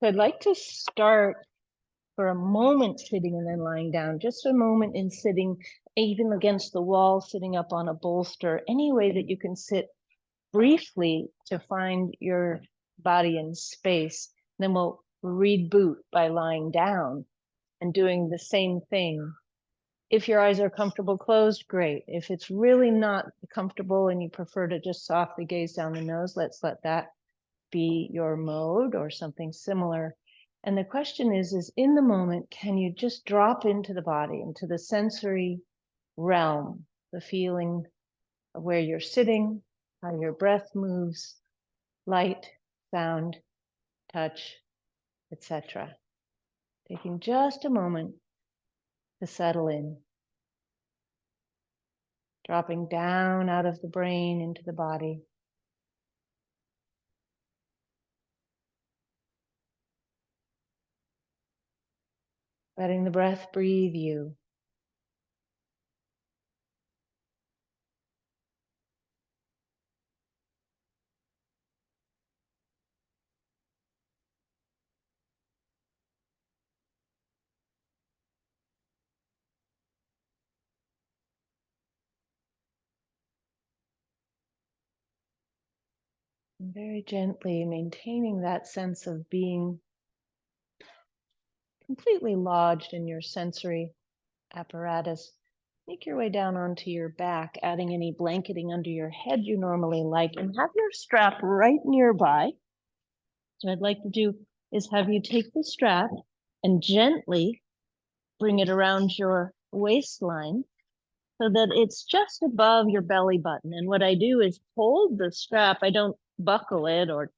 So I'd like to start for a moment sitting and then lying down, just a moment in sitting, even against the wall, sitting up on a bolster, any way that you can sit briefly to find your body in space. Then we'll reboot by lying down and doing the same thing. If your eyes are comfortable closed, great. If it's really not comfortable and you prefer to just softly gaze down the nose, let's let that be your mode or something similar. And the question is in the moment, can you just drop into the body, into the sensory realm, the feeling of where you're sitting, how your breath moves, light, sound, touch, etc. Taking just a moment to settle in. Dropping down out of the brain into the body. Letting the breath breathe you. And very gently maintaining that sense of being completely lodged in your sensory apparatus. Make your way down onto your back, adding any blanketing under your head you normally like, and have your strap right nearby. So what I'd like to do is have you take the strap and gently bring it around your waistline so that it's just above your belly button. And what I do is hold the strap. I don't buckle it or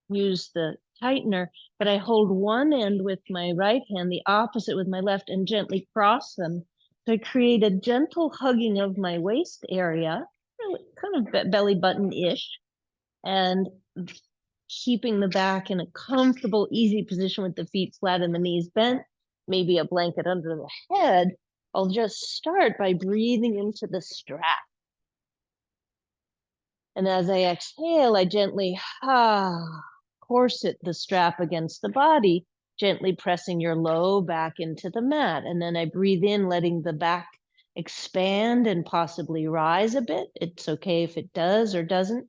use the tightener, but I hold one end with my right hand, the opposite with my left, and gently cross them. So I create a gentle hugging of my waist area, kind of belly button-ish, and keeping the back in a comfortable, easy position with the feet flat and the knees bent, maybe a blanket under the head. I'll just start by breathing into the strap. And as I exhale, I gently corset the strap against the body, gently pressing your low back into the mat. And then I breathe in, letting the back expand and possibly rise a bit. It's okay if it does or doesn't.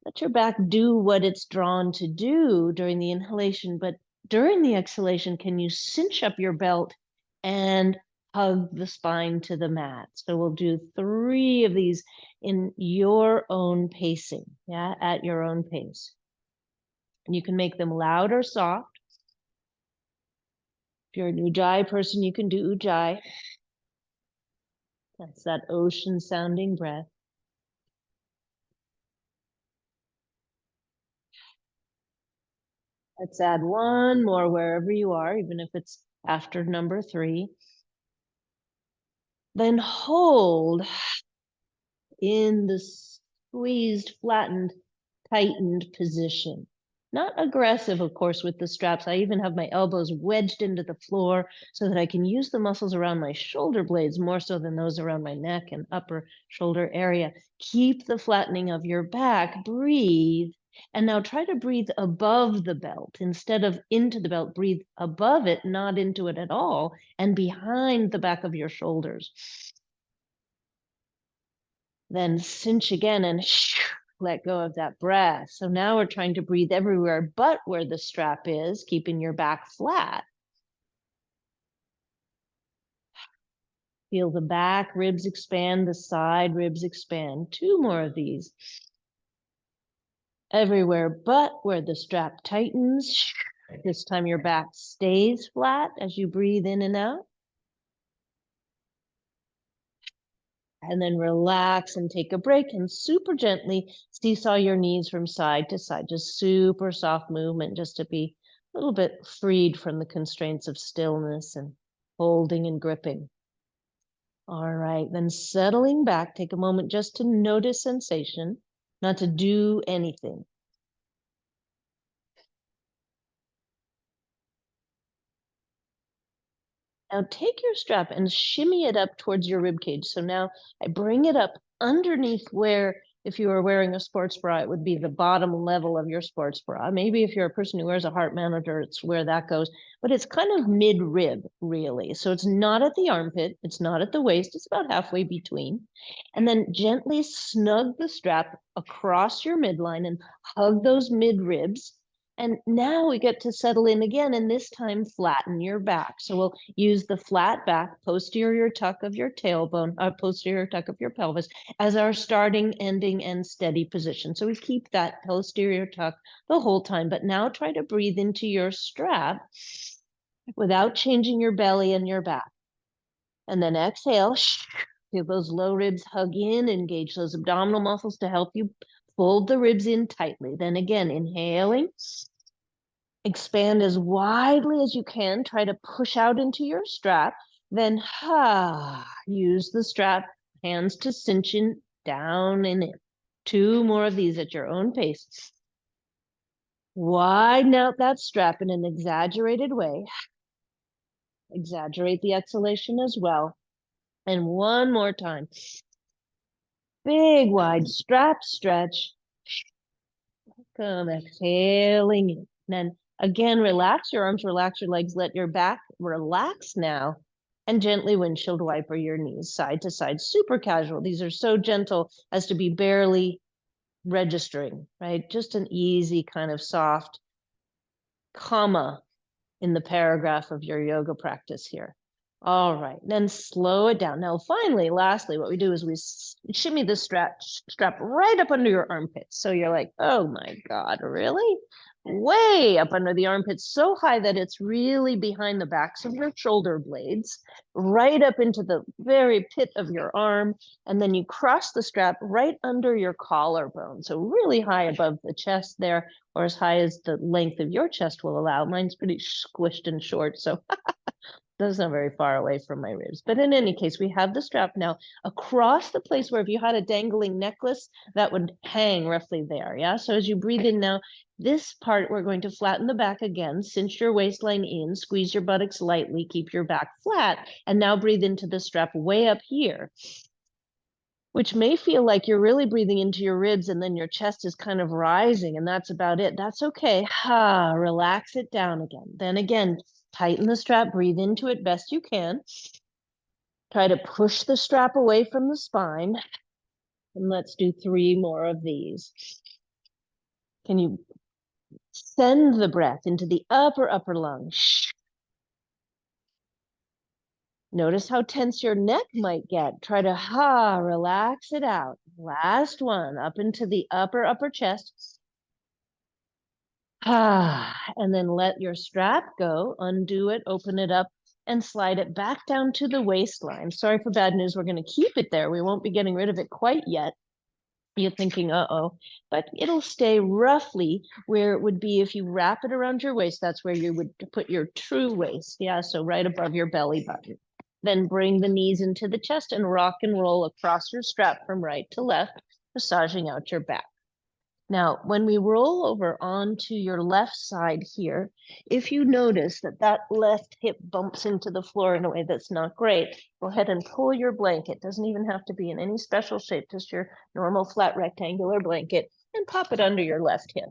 Let your back do what it's drawn to do during the inhalation, but during the exhalation, can you cinch up your belt and hug the spine to the mat? So we'll do 3 of these in your own pacing, at your own pace. And you can make them loud or soft. If you're an Ujjayi person, you can do Ujjayi. That's that ocean sounding breath. Let's add one more wherever you are, even if it's after number 3. Then hold in the squeezed, flattened, tightened position. Not aggressive, of course, with the straps. I even have my elbows wedged into the floor so that I can use the muscles around my shoulder blades more so than those around my neck and upper shoulder area. Keep the flattening of your back. Breathe. And now try to breathe above the belt. Instead of into the belt, breathe above it, not into it at all, and behind the back of your shoulders. Then cinch again and let go of that breath. So now we're trying to breathe everywhere but where the strap is, keeping your back flat. Feel the back ribs expand, the side ribs expand. 2 more of these. Everywhere but where the strap tightens. This time your back stays flat as you breathe in and out. And then relax and take a break and super gently seesaw your knees from side to side. Just super soft movement just to be a little bit freed from the constraints of stillness and holding and gripping. All right, then settling back, take a moment just to notice sensation, not to do anything. Now take your strap and shimmy it up towards your rib cage. So now I bring it up underneath where If you were wearing a sports bra, it would be the bottom level of your sports bra. Maybe if you're a person who wears a heart monitor, it's where that goes. But it's kind of mid-rib, really. So it's not at the armpit. It's not at the waist. It's about halfway between. And then gently snug the strap across your midline and hug those mid-ribs. And now we get to settle in again, and this time flatten your back. So we'll use the flat back, posterior tuck of your tailbone, posterior tuck of your pelvis as our starting, ending, and steady position. So we keep that posterior tuck the whole time, but now try to breathe into your strap without changing your belly and your back. And then exhale, feel those low ribs hug in, engage those abdominal muscles to help you fold the ribs in tightly. Then again, inhaling, expand as widely as you can. Try to push out into your strap. Then use the strap, hands to cinch in, down and in. 2 more of these at your own pace. Widen out that strap in an exaggerated way. Exaggerate the exhalation as well. And one more time. Big, wide strap stretch. Come exhaling in. Then again, relax your arms, relax your legs, let your back relax now, and gently windshield wiper your knees side to side. Super casual. These are so gentle as to be barely registering, right? Just an easy kind of soft comma in the paragraph of your yoga practice here. All right, then slow it down. Now, finally, lastly, what we do is we shimmy the strap right up under your armpits. So you're like, oh my God, really? Way up under the armpits, so high that it's really behind the backs of your shoulder blades, right up into the very pit of your arm. And then you cross the strap right under your collarbone. So really high above the chest there, or as high as the length of your chest will allow. Mine's pretty squished and short, so that's not very far away from my ribs. But in any case, we have the strap now across the place where if you had a dangling necklace, that would hang roughly there, yeah? So as you breathe in now, this part, we're going to flatten the back again, cinch your waistline in, squeeze your buttocks lightly, keep your back flat, and now breathe into the strap way up here, which may feel like you're really breathing into your ribs and then your chest is kind of rising, and that's about it. That's okay. Relax it down again. Then again, tighten the strap, breathe into it best you can. Try to push the strap away from the spine. And let's do 3 more of these. Can you send the breath into the upper lung? Notice how tense your neck might get. Try to relax it out. Last one, up into the upper chest. And then let your strap go, undo it, open it up, and slide it back down to the waistline. Sorry for bad news, we're gonna keep it there. We won't be getting rid of it quite yet. You're thinking, uh-oh, but it'll stay roughly where it would be if you wrap it around your waist. That's where you would put your true waist. Yeah, so right above your belly button. Then bring the knees into the chest and rock and roll across your strap from right to left, massaging out your back. Now, when we roll over onto your left side here, if you notice that that left hip bumps into the floor in a way that's not great, go ahead and pull your blanket. Doesn't even have to be in any special shape, just your normal flat rectangular blanket, and pop it under your left hip.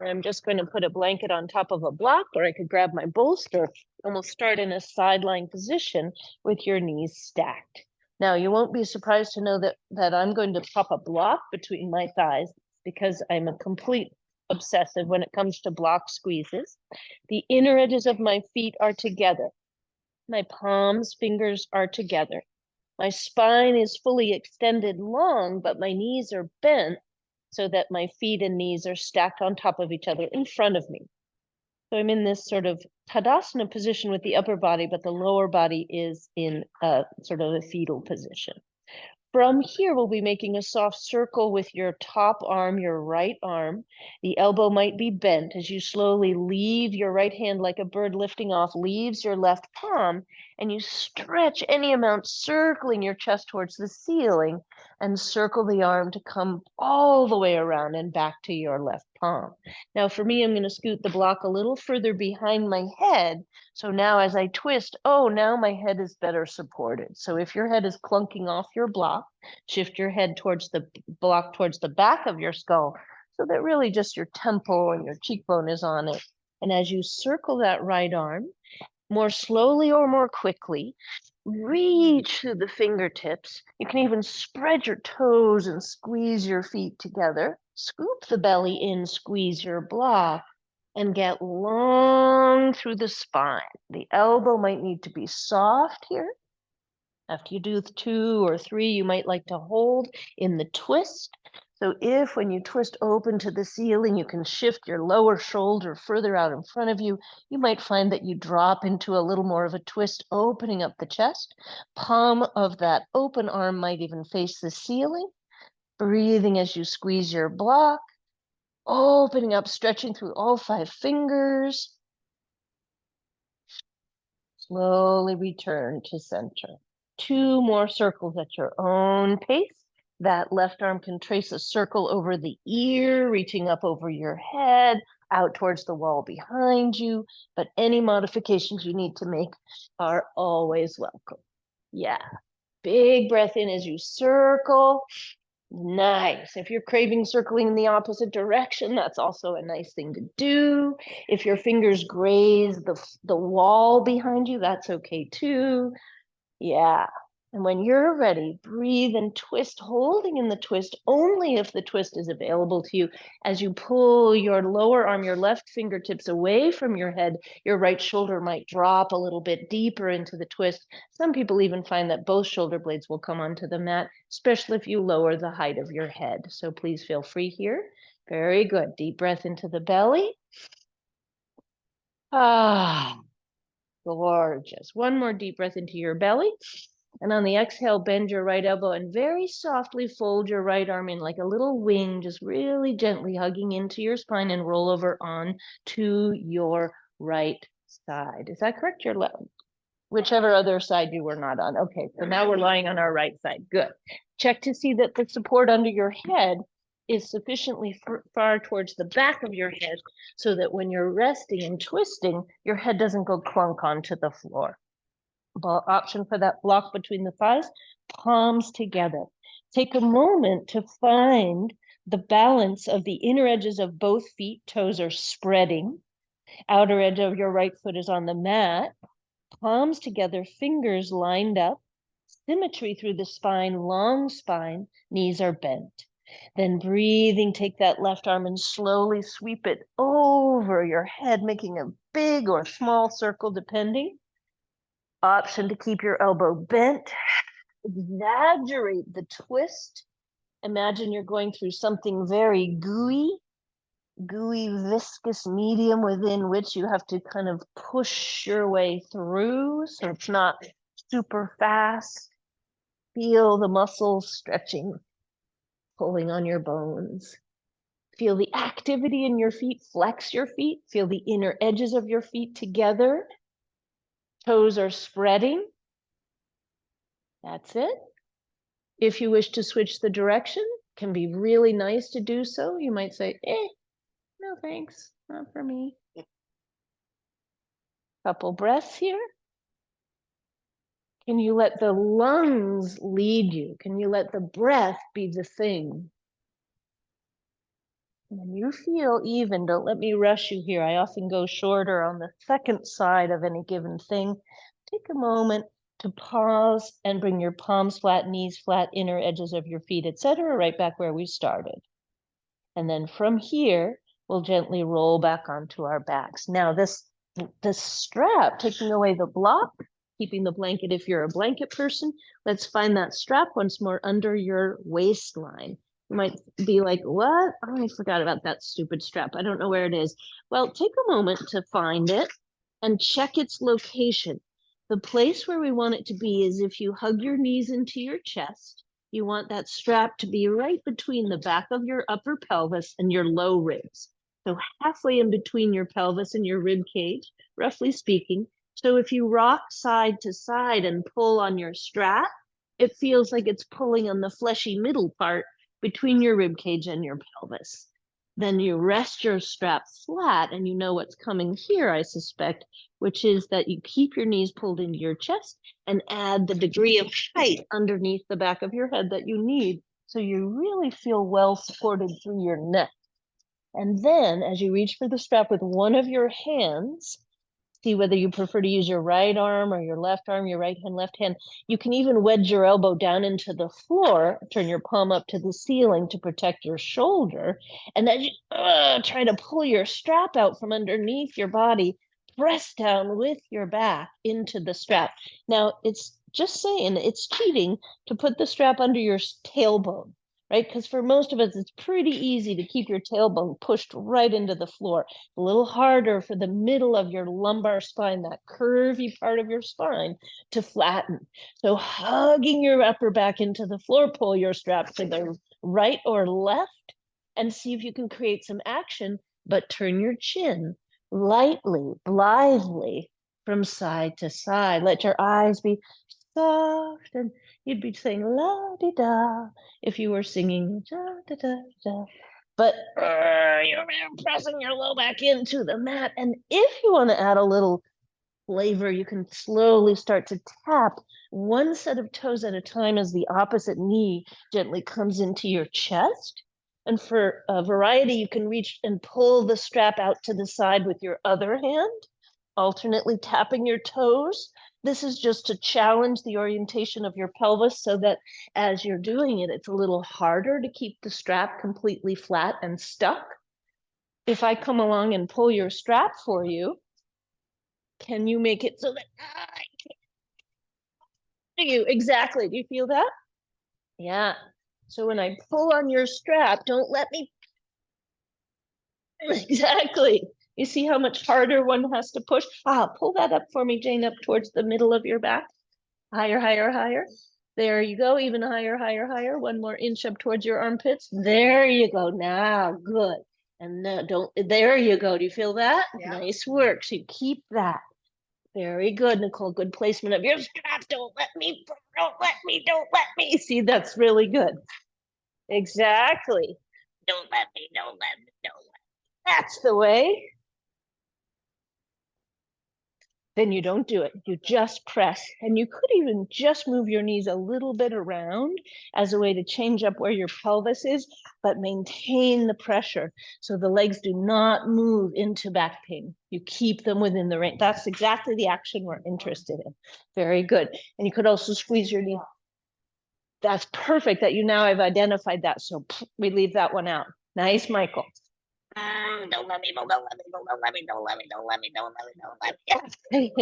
I'm just going to put a blanket on top of a block, or I could grab my bolster, and we'll start in a sideline position with your knees stacked. Now, you won't be surprised to know that I'm going to pop a block between my thighs, because I'm a complete obsessive when it comes to block squeezes. The inner edges of my feet are together. My palms, fingers are together. My spine is fully extended long, but my knees are bent so that my feet and knees are stacked on top of each other in front of me. So I'm in this sort of Tadasana position with the upper body, but the lower body is in a sort of a fetal position. From here, we'll be making a soft circle with your top arm, your right arm. The elbow might be bent as you slowly leave your right hand like a bird lifting off, leaves your left palm, and you stretch any amount, circling your chest towards the ceiling, and circle the arm to come all the way around and back to your left palm. Now for me, I'm going to scoot the block a little further behind my head. So now as I twist, oh, now my head is better supported. So if your head is clunking off your block, shift your head towards the block, towards the back of your skull, so that really just your temple and your cheekbone is on it. And as you circle that right arm, more slowly or more quickly, reach through the fingertips. You can even spread your toes and squeeze your feet together. Scoop the belly in, squeeze your block, and get long through the spine. The elbow might need to be soft here. After you do 2 or 3, you might like to hold in the twist. So if when you twist open to the ceiling, you can shift your lower shoulder further out in front of you, you might find that you drop into a little more of a twist, opening up the chest. Palm of that open arm might even face the ceiling. Breathing as you squeeze your block, opening up, stretching through all 5 fingers. Slowly return to center. 2 more circles at your own pace. That left arm can trace a circle over the ear, reaching up over your head, out towards the wall behind you. But any modifications you need to make are always welcome. Yeah. Big breath in as you circle. Nice. If you're craving circling in the opposite direction, that's also a nice thing to do. If your fingers graze the wall behind you, that's okay too. Yeah. And when you're ready, breathe and twist, holding in the twist only if the twist is available to you. As you pull your lower arm, your left fingertips away from your head, your right shoulder might drop a little bit deeper into the twist. Some people even find that both shoulder blades will come onto the mat, especially if you lower the height of your head. So please feel free here. Very good. Deep breath into the belly. Ah, gorgeous. One more deep breath into your belly. And on the exhale, bend your right elbow and very softly fold your right arm in like a little wing, just really gently hugging into your spine, and roll over on to your right side. Is that correct? Your left, whichever other side you were not on. Okay, so now we're lying on our right side. Good. Check to see that the support under your head is sufficiently far towards the back of your head so that when you're resting and twisting, your head doesn't go clunk onto the floor. Option for that block between the thighs, palms together. Take a moment to find the balance of the inner edges of both feet. Toes are spreading. Outer edge of your right foot is on the mat. Palms together, fingers lined up. Symmetry through the spine, long spine, knees are bent. Then breathing, take that left arm and slowly sweep it over your head, making a big or small circle depending. Option to keep your elbow bent. Exaggerate the twist. Imagine you're going through something very gooey, viscous medium within which you have to kind of push your way through, so it's not super fast. Feel the muscles stretching, pulling on your bones. Feel the activity in your feet. Flex your feet. Feel the inner edges of your feet together. Toes are spreading. That's it. If you wish to switch the direction, can be really nice to do so. You might say, no thanks, not for me. Couple breaths here. Can you let the lungs lead you? Can you let the breath be the thing? When you feel even, don't let me rush you here. I often go shorter on the second side of any given thing. Take a moment to pause and bring your palms flat, knees flat, inner edges of your feet, etc., right back where we started. And then from here, we'll gently roll back onto our backs. Now this strap, taking away the block, keeping the blanket if you're a blanket person, let's find that strap once more under your waistline. You might be like, what? Oh, I forgot about that stupid strap. I don't know where it is. Well, take a moment to find it and check its location. The place where we want it to be is if you hug your knees into your chest, you want that strap to be right between the back of your upper pelvis and your low ribs. So halfway in between your pelvis and your rib cage, roughly speaking. So if you rock side to side and pull on your strap, it feels like it's pulling on the fleshy middle part between your rib cage and your pelvis. Then you rest your strap flat, and you know what's coming here, I suspect, which is that you keep your knees pulled into your chest and add the degree of height underneath the back of your head that you need, so you really feel well supported through your neck. And then as you reach for the strap with one of your hands, see whether you prefer to use your right arm or your left arm, your right hand, left hand. You can even wedge your elbow down into the floor, turn your palm up to the ceiling to protect your shoulder. And then you try to pull your strap out from underneath your body, press down with your back into the strap. Now, it's just saying, it's cheating to put the strap under your tailbone, right? Because for most of us, it's pretty easy to keep your tailbone pushed right into the floor. A little harder for the middle of your lumbar spine, that curvy part of your spine, to flatten. So hugging your upper back into the floor, pull your strap to the right or left and see if you can create some action, but turn your chin lightly, blithely from side to side. Let your eyes be soft, and you'd be saying la-di-da if you were singing da-da-da-da. But you're pressing your low back into the mat. And if you want to add a little flavor, you can slowly start to tap one set of toes at a time as the opposite knee gently comes into your chest. And for a variety, you can reach and pull the strap out to the side with your other hand, alternately tapping your toes. This is just to challenge the orientation of your pelvis so that as you're doing it, it's a little harder to keep the strap completely flat and stuck. If I come along and pull your strap for you, can you make it so that I can't? You exactly. Do you feel that? Yeah. So when I pull on your strap, don't let me. Exactly. You see how much harder one has to push? Pull that up for me, Jane, up towards the middle of your back. Higher, higher, higher. There you go. Even higher, higher, higher. One more inch up towards your armpits. There you go. Now, good. And don't, there you go. Do you feel that? Yeah. Nice work. So you keep that. Very good, Nicole. Good placement of your strap. Don't let me, don't let me, don't let me. See, that's really good. Exactly. Don't let me, don't let me, don't let me. That's the way. Then you don't do it. You just press. And you could even just move your knees a little bit around as a way to change up where your pelvis is, but maintain the pressure so the legs do not move into back pain. You keep them within the range. That's exactly the action we're interested in. Very good. And you could also squeeze your knee. That's perfect that you now have identified that. So we leave that one out. Nice, Michael. Don't let me, don't let me, don't let me, don't let me, don't let me, don't let me, don't let me.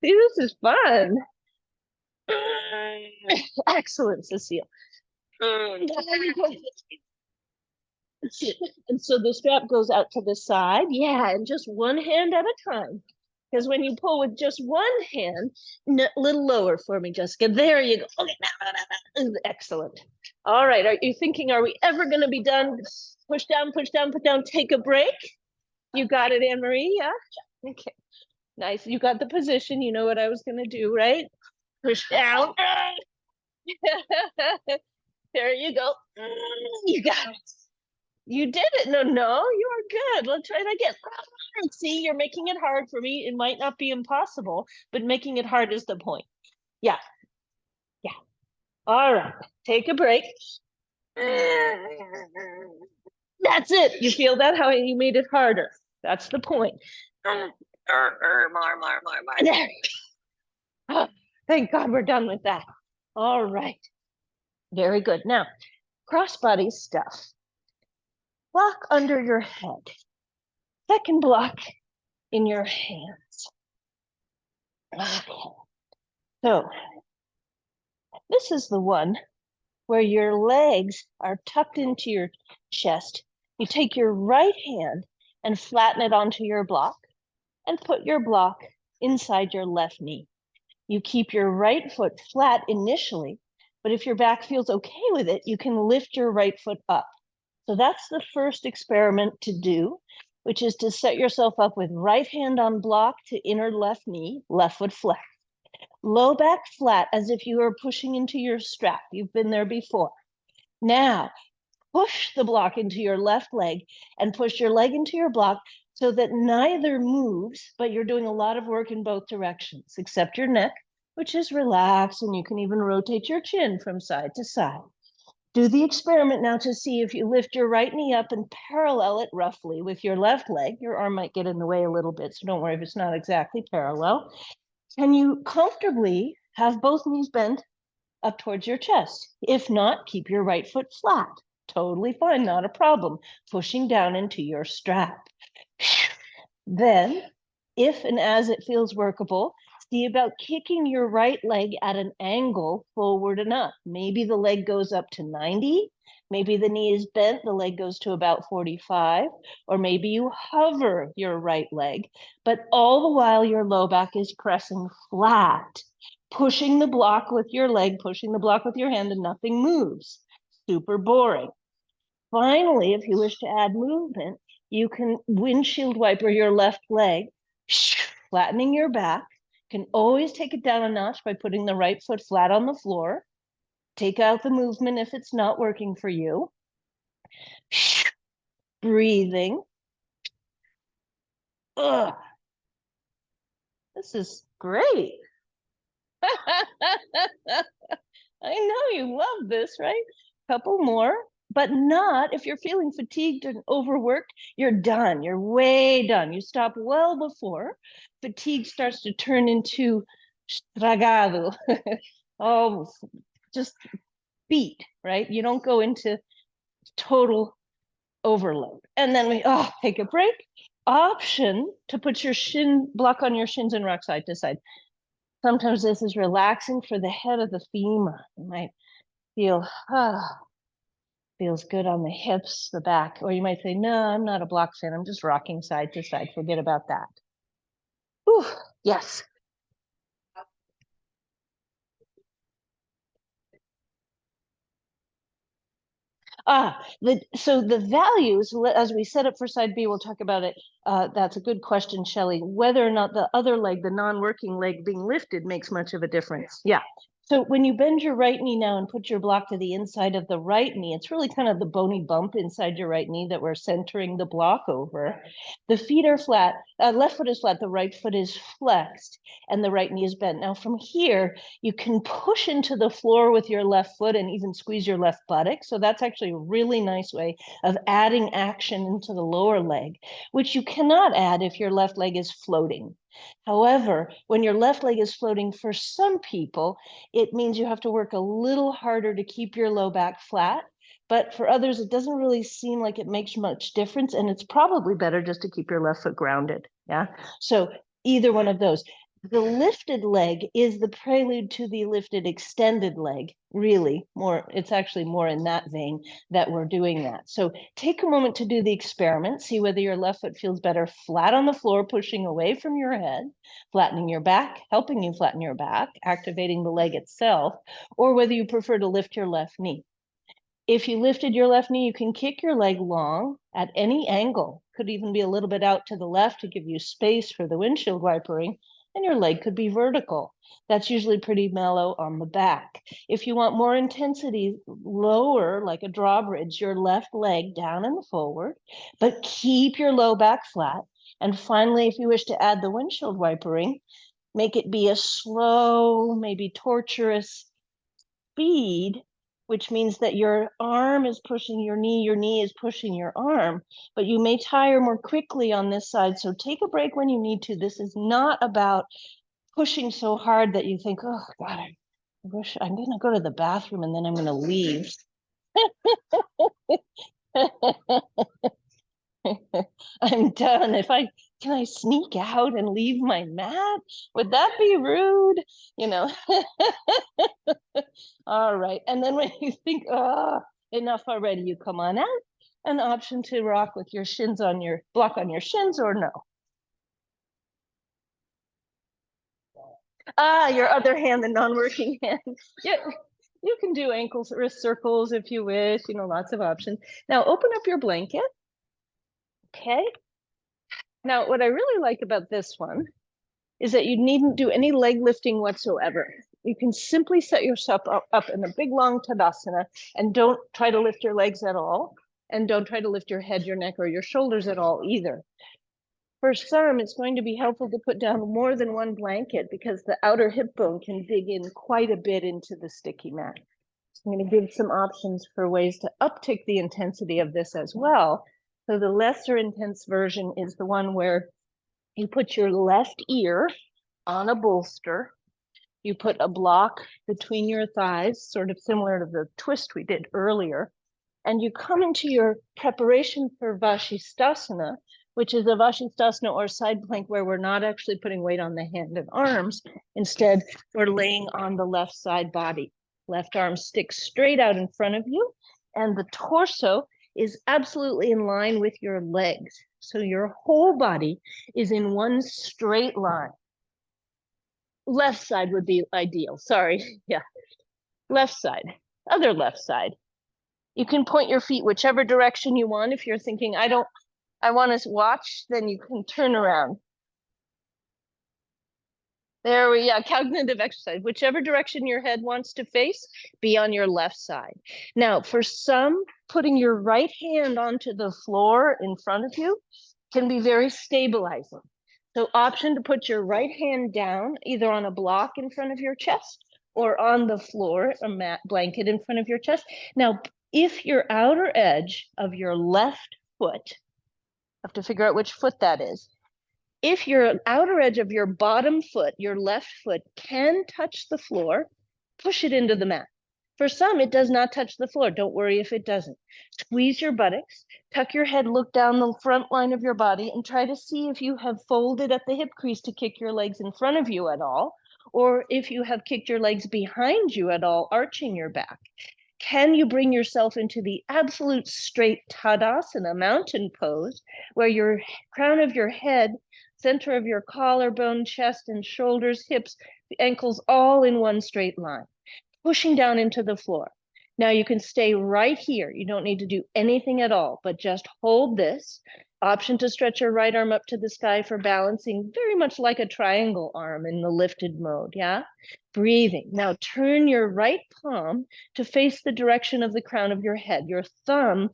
See, this is fun. Excellent, Cecile. And so the strap goes out to the side. Yeah, and just one hand at a time. Because when you pull with just one hand, a little lower for me, Jessica. There you go. Okay, excellent. All right, are you thinking, are we ever going to be done? Push down, put down, take a break. You got it, Anne-Marie, yeah? Okay, nice. You got the position. You know what I was going to do, right? Push down. There you go. You got it. You did it. No, you are good. Let's try it again. See, you're making it hard for me. It might not be impossible, but making it hard is the point. Yeah. Yeah. All right. Take a break. That's it. You feel that? How you made it harder. That's the point. More. There. Oh, thank God we're done with that. All right. Very good. Now, crossbody stuff. Block under your head. Second block in your hands. Okay. So this is the one where your legs are tucked into your chest. You take your right hand and flatten it onto your block and put your block inside your left knee. You keep your right foot flat initially, but if your back feels okay with it, you can lift your right foot up. So that's the first experiment to do, which is to set yourself up with right hand on block to inner left knee, left foot flat. Low back flat as if you were pushing into your strap. You've been there before. Now, push the block into your left leg and push your leg into your block so that neither moves, but you're doing a lot of work in both directions, except your neck, which is relaxed, and you can even rotate your chin from side to side. Do the experiment now to see if you lift your right knee up and parallel it roughly with your left leg. Your arm might get in the way a little bit, so don't worry if it's not exactly parallel. Can you comfortably have both knees bent up towards your chest? If not, keep your right foot flat. Totally fine, not a problem. Pushing down into your strap. Then, if and as it feels workable, see about kicking your right leg at an angle forward enough. Maybe the leg goes up to 90, maybe the knee is bent, the leg goes to about 45, or maybe you hover your right leg, but all the while your low back is pressing flat, pushing the block with your leg, pushing the block with your hand, and nothing moves. Super boring. Finally, if you wish to add movement, you can windshield wiper your left leg, flattening your back. You can always take it down a notch by putting the right foot flat on the floor. Take out the movement if it's not working for you. Breathing. Ugh. This is great. I know you love this, right? Couple more, but not if you're feeling fatigued and overworked. You're done. You're way done. You stop well before fatigue starts to turn into estragado. Oh, just beat, right? You don't go into total overload. And then we take a break. Option to put your shin block on your shins and rock side to side. Sometimes this is relaxing for the head of the femur. You might feel, feels good on the hips, the back. Or you might say, no, I'm not a block fan. I'm just rocking side to side. Forget about that. Ooh, yes. So the values, as we set up for side B, we'll talk about it. That's a good question, Shelley. Whether or not the other leg, the non-working leg being lifted makes much of a difference. Yeah. So when you bend your right knee now and put your block to the inside of the right knee, it's really kind of the bony bump inside your right knee that we're centering the block over. The feet are flat, left foot is flat, the right foot is flexed, and the right knee is bent. Now from here, you can push into the floor with your left foot and even squeeze your left buttock. So that's actually a really nice way of adding action into the lower leg, which you cannot add if your left leg is floating. However, when your left leg is floating, for some people, it means you have to work a little harder to keep your low back flat. But for others, it doesn't really seem like it makes much difference. And it's probably better just to keep your left foot grounded. Yeah. So either one of those. The lifted leg is the prelude to the lifted extended leg, really more. It's actually more in that vein that we're doing that. So take a moment to do the experiment, see whether your left foot feels better flat on the floor, pushing away from your head, flattening your back, helping you flatten your back, activating the leg itself, or whether you prefer to lift your left knee. If you lifted your left knee, you can kick your leg long at any angle. Could even be a little bit out to the left to give you space for the windshield wipering, and your leg could be vertical. That's usually pretty mellow on the back. If you want more intensity, lower, like a drawbridge, your left leg down and forward, but keep your low back flat. And finally, if you wish to add the windshield wipering, make it be a slow, maybe torturous speed, which means that your arm is pushing your knee is pushing your arm, but you may tire more quickly on this side. So take a break when you need to. This is not about pushing so hard that you think, oh God, I wish I'm going to go to the bathroom and then I'm going to leave. I'm done. Can I sneak out and leave my mat? Would that be rude? You know. All right. And then when you think, oh, enough already, you come on out. An option to rock with your shins on your block on your shins or no. Your other hand, the non-working hand. Yeah, you can do ankles, wrist circles if you wish, lots of options. Now open up your blanket. Okay. Now, what I really like about this one is that you needn't do any leg lifting whatsoever. You can simply set yourself up in a big long Tadasana and don't try to lift your legs at all. And don't try to lift your head, your neck, or your shoulders at all either. For some, it's going to be helpful to put down more than one blanket because the outer hip bone can dig in quite a bit into the sticky mat. I'm going to give some options for ways to uptick the intensity of this as well. So the lesser intense version is the one where you put your left ear on a bolster. You put a block between your thighs, sort of similar to the twist we did earlier. And you come into your preparation for Vashisthasana, which is a Vashisthasana or side plank where we're not actually putting weight on the hand and arms. Instead, we're laying on the left side body. Left arm sticks straight out in front of you, and the torso is absolutely in line with your legs. So your whole body is in one straight line. Left side would be ideal. Sorry. Yeah. Left side. Other left side. You can point your feet whichever direction you want. If you're thinking, I want to watch, then you can turn around. Yeah, cognitive exercise. Whichever direction your head wants to face, be on your left side. Now, for some, putting your right hand onto the floor in front of you can be very stabilizing. So option to put your right hand down, either on a block in front of your chest or on the floor, a mat blanket in front of your chest. Now, if your outer edge of your left foot, have to figure out which foot that is. If your outer edge of your bottom foot, your left foot, can touch the floor, push it into the mat. For some, it does not touch the floor. Don't worry if it doesn't. Squeeze your buttocks, tuck your head, look down the front line of your body, and try to see if you have folded at the hip crease to kick your legs in front of you at all, or if you have kicked your legs behind you at all, arching your back. Can you bring yourself into the absolute straight Tadasana, mountain pose, where your crown of your head, center of your collarbone, chest and shoulders, hips, ankles, all in one straight line, pushing down into the floor. Now you can stay right here. You don't need to do anything at all, but just hold this. Option to stretch your right arm up to the sky for balancing, very much like a triangle arm in the lifted mode, yeah? Breathing. Now turn your right palm to face the direction of the crown of your head. Your thumb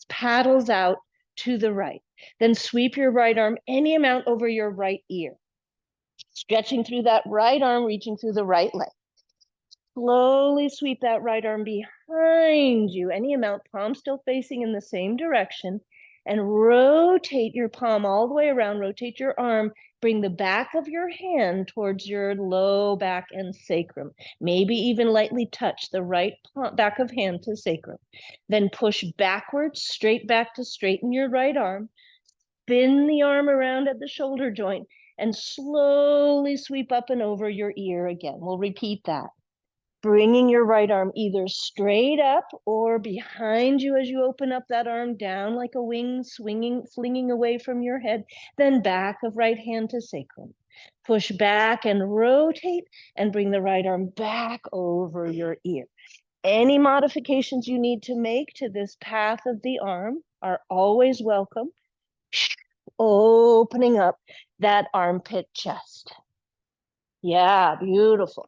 paddles out to the right. Then sweep your right arm any amount over your right ear. Stretching through that right arm, reaching through the right leg. Slowly sweep that right arm behind you, any amount, palm still facing in the same direction, and rotate your palm all the way around, rotate your arm, bring the back of your hand towards your low back and sacrum. Maybe even lightly touch the right back of hand to sacrum. Then push backwards, straight back to straighten your right arm, spin the arm around at the shoulder joint, and slowly sweep up and over your ear again. We'll repeat that. Bringing your right arm either straight up or behind you as you open up that arm, down like a wing, flinging away from your head, then back of right hand to sacrum. Push back and rotate and bring the right arm back over your ear. Any modifications you need to make to this path of the arm are always welcome. Opening up that armpit chest. Yeah, beautiful.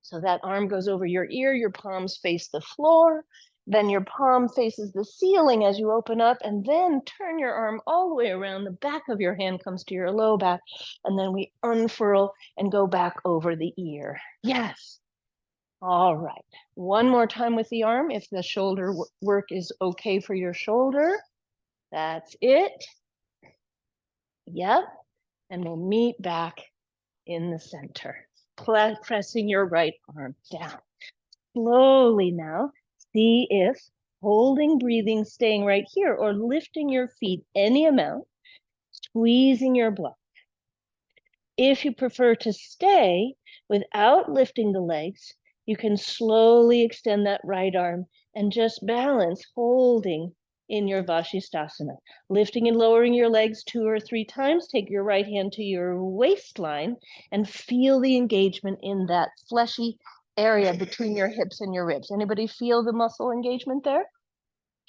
So that arm goes over your ear, your palms face the floor, then your palm faces the ceiling as you open up, and then turn your arm all the way around. The back of your hand comes to your low back, and then we unfurl and go back over the ear. Yes. All right. One more time with the arm. If the shoulder work is okay for your shoulder, that's it. Yep. And we'll meet back in the center. Pressing your right arm down. Slowly now, see if holding, breathing, staying right here, or lifting your feet any amount, squeezing your block. If you prefer to stay without lifting the legs, you can slowly extend that right arm and just balance, holding in your Vashisthasana. Lifting and lowering your legs 2 or 3 times. Take your right hand to your waistline and feel the engagement in that fleshy area between your hips and your ribs. Anybody feel the muscle engagement there?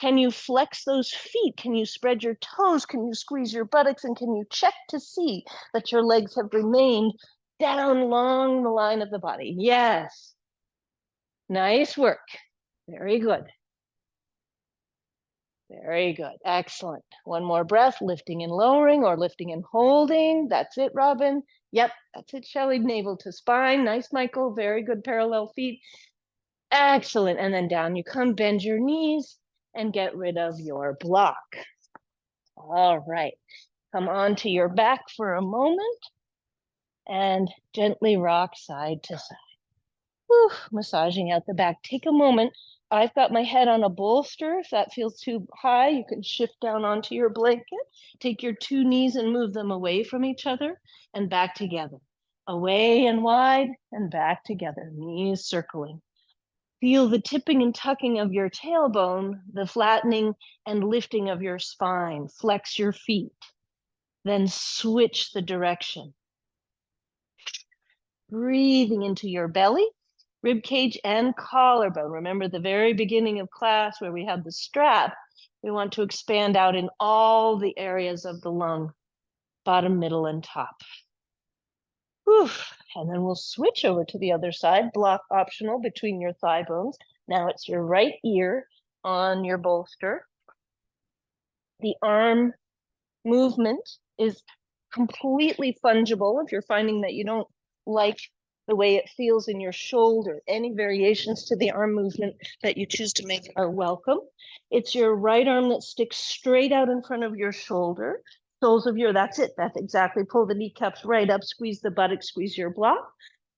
Can you flex those feet? Can you spread your toes? Can you squeeze your buttocks? And can you check to see that your legs have remained down along the line of the body? Yes. Nice work. Very good. Very good. Excellent. One more breath, lifting and lowering or lifting and holding. That's it, Robin. Yep, that's it, Shelley. Navel to spine. Nice, Michael. Very good parallel feet. Excellent. And then down you come, bend your knees and get rid of your block. All right. Come onto your back for a moment and gently rock side to side. Whew, massaging out the back. Take a moment. I've got my head on a bolster. If that feels too high, you can shift down onto your blanket. Take your two knees and move them away from each other and back together. Away and wide and back together, knees circling. Feel the tipping and tucking of your tailbone, the flattening and lifting of your spine. Flex your feet. Then switch the direction. Breathing into your belly, rib cage and collarbone. Remember the very beginning of class where we had the strap. We want to expand out in all the areas of the lung, bottom, middle, and top. Whew. And then we'll switch over to the other side, block optional between your thigh bones. Now it's your right ear on your bolster. The arm movement is completely fungible if you're finding that you don't like the way it feels in your shoulder. Any variations to the arm movement that you choose to make are welcome. It's your right arm that sticks straight out in front of your shoulder. Soles of your, that's it. That's exactly. Pull the kneecaps right up, squeeze the buttock, squeeze your block.